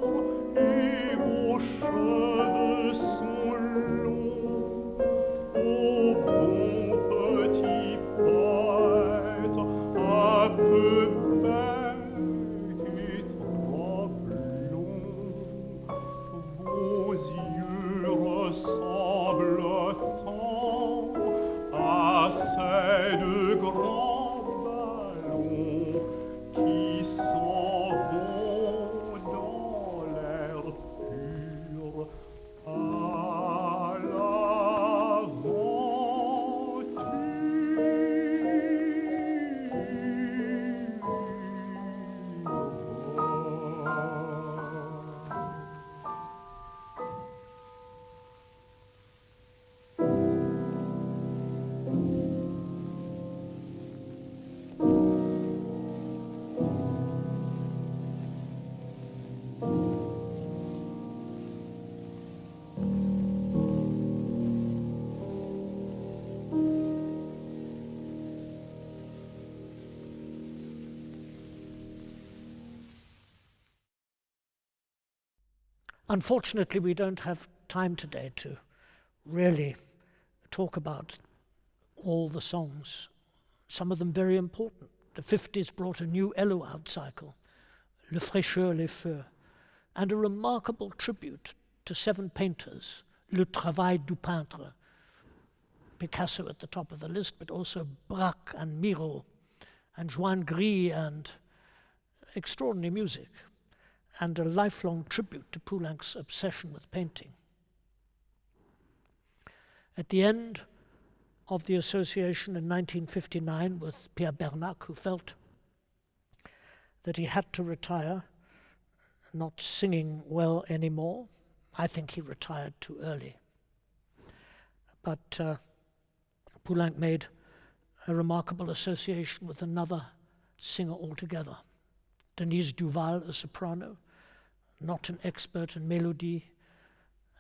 et vos cheveux sont longs. Ô bon petit poète, un peu bête et trop blond, vos yeux ressemblent tant à ces deux grands ballons qui s'en vont dans l'air pur à l'aventure. Unfortunately, we don't have time today to really talk about all the songs, some of them very important. The 50s brought a new Eluard cycle, Le Fraîcheur, les Feux, and a remarkable tribute to 7 painters, Le Travail du Peintre, Picasso at the top of the list, but also Braque and Miro, and Joan Gris, and extraordinary music, and a lifelong tribute to Poulenc's obsession with painting. At the end of the association in 1959 with Pierre Bernac, who felt that he had to retire, not singing well anymore, I think he retired too early. But Poulenc made a remarkable association with another singer altogether, Denise Duval, a soprano, not an expert in melody.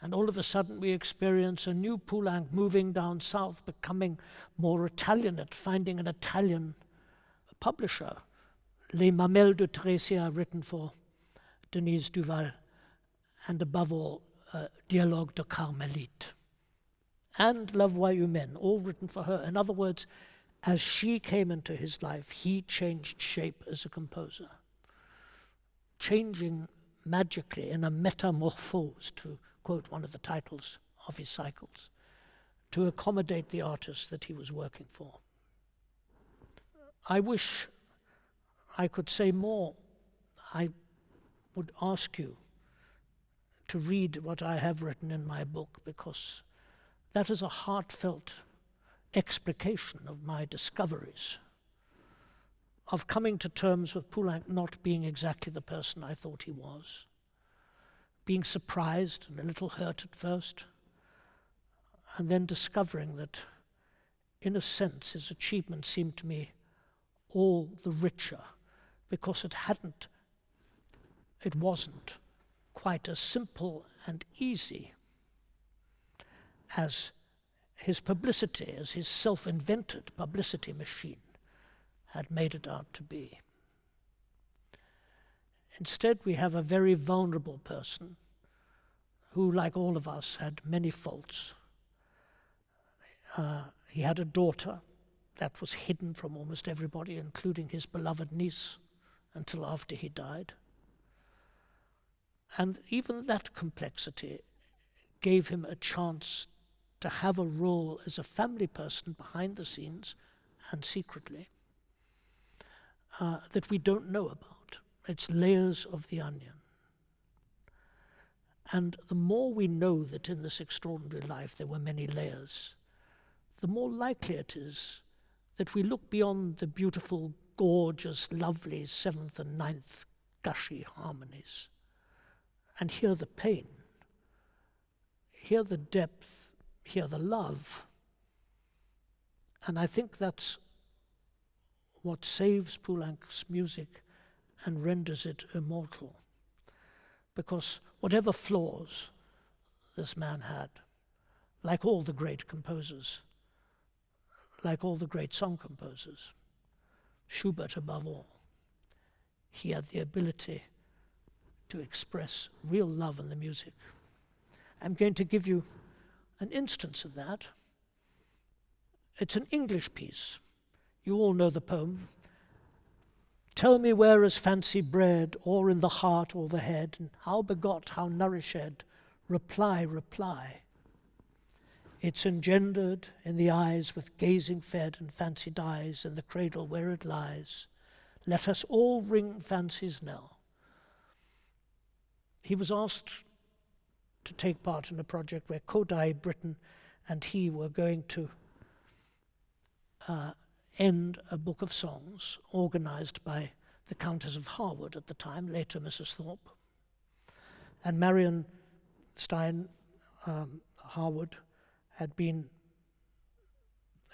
And all of a sudden we experience a new Poulenc moving down south, becoming more Italianate, finding an Italian publisher. Les Mamelles de Trésia, written for Denise Duval, and above all, Dialogue de Carmelite. And La Voix Humaine, all written for her. In other words, as she came into his life, he changed shape as a composer, changing magically in a metamorphose, to quote one of the titles of his cycles, to accommodate the artist that he was working for. I wish I could say more. I would ask you to read what I have written in my book, because that is a heartfelt explication of my discoveries, of coming to terms with Poulenc not being exactly the person I thought he was, being surprised and a little hurt at first, and then discovering that, in a sense, his achievement seemed to me all the richer because it wasn't quite as simple and easy as his publicity, as his self-invented publicity machine had made it out to be. Instead, we have a very vulnerable person who, like all of us, had many faults. He had a daughter that was hidden from almost everybody, including his beloved niece, until after he died. And even that complexity gave him a chance to have a role as a family person behind the scenes and secretly that we don't know about. It's layers of the onion. And the more we know that in this extraordinary life there were many layers, the more likely it is that we look beyond the beautiful, gorgeous, lovely 7th and 9th gushy harmonies and hear the pain, hear the depth, hear the love. And I think that's what saves Poulenc's music and renders it immortal. Because whatever flaws this man had, like all the great composers, like all the great song composers, Schubert above all, he had the ability to express real love in the music. I'm going to give you an instance of that. It's an English piece. You all know the poem. Tell me where is fancy bred, or in the heart or the head, and how begot, how nourished, reply, reply. It's engendered in the eyes with gazing fed and fancy dies in the cradle where it lies. Let us all ring fancy's knell. He was asked to take part in a project where Kodai, Britain, and he were going to end a book of songs organized by the Countess of Harwood at the time, later Mrs. Thorpe. And Marion Stein Harwood had been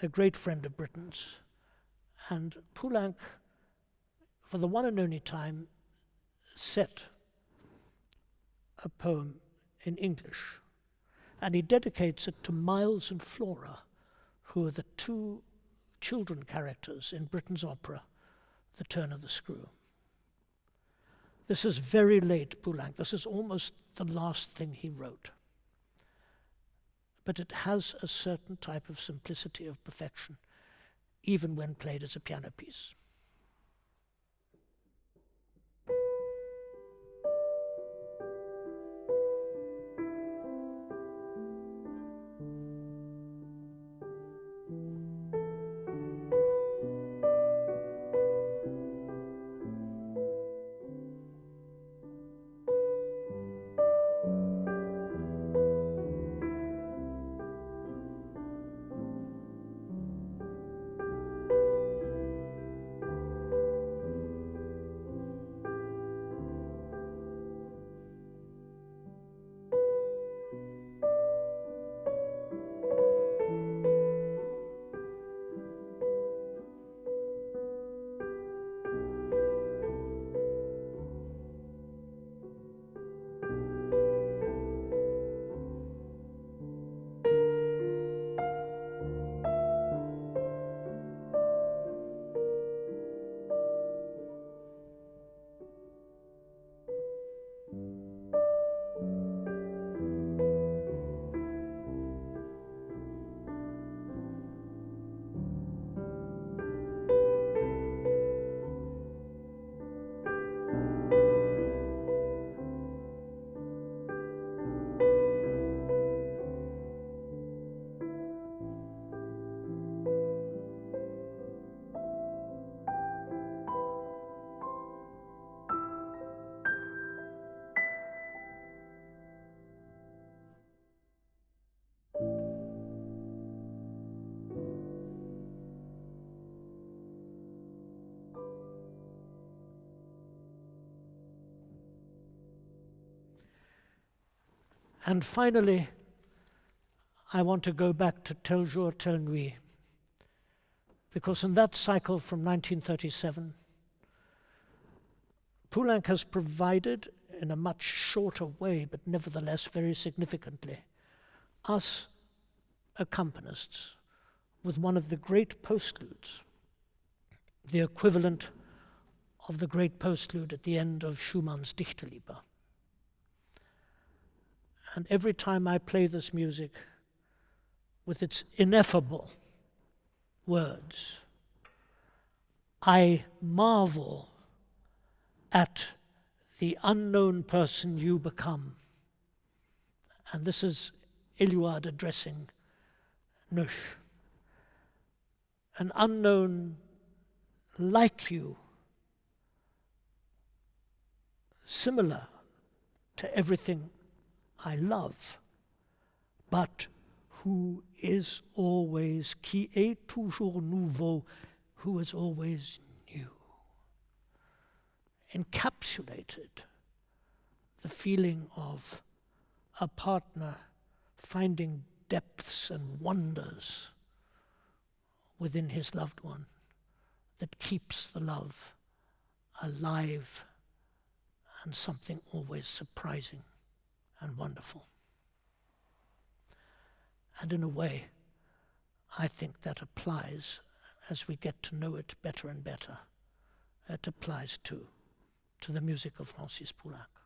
a great friend of Britain's, and Poulenc, for the one and only time, set a poem in English, and he dedicates it to Miles and Flora, who are the two children characters in Britain's opera, The Turn of the Screw. This is very late Poulenc. This is almost the last thing he wrote. But it has a certain type of simplicity of perfection, even when played as a piano piece. And finally, I want to go back to Telle, Jour, Telle, Nuit, because in that cycle from 1937, Poulenc has provided, in a much shorter way, but nevertheless very significantly, us accompanists with one of the great postludes, the equivalent of the great postlude at the end of Schumann's Dichterliebe. And every time I play this music with its ineffable words, I marvel at the unknown person you become. And this is Eluard addressing Nuit. An unknown like you, similar to everything I love, but who is always, qui est toujours nouveau, who is always new. Encapsulated the feeling of a partner finding depths and wonders within his loved one that keeps the love alive and something always surprising and wonderful. And in a way, I think that applies as we get to know it better and better. It applies to to the music of Francis Poulenc.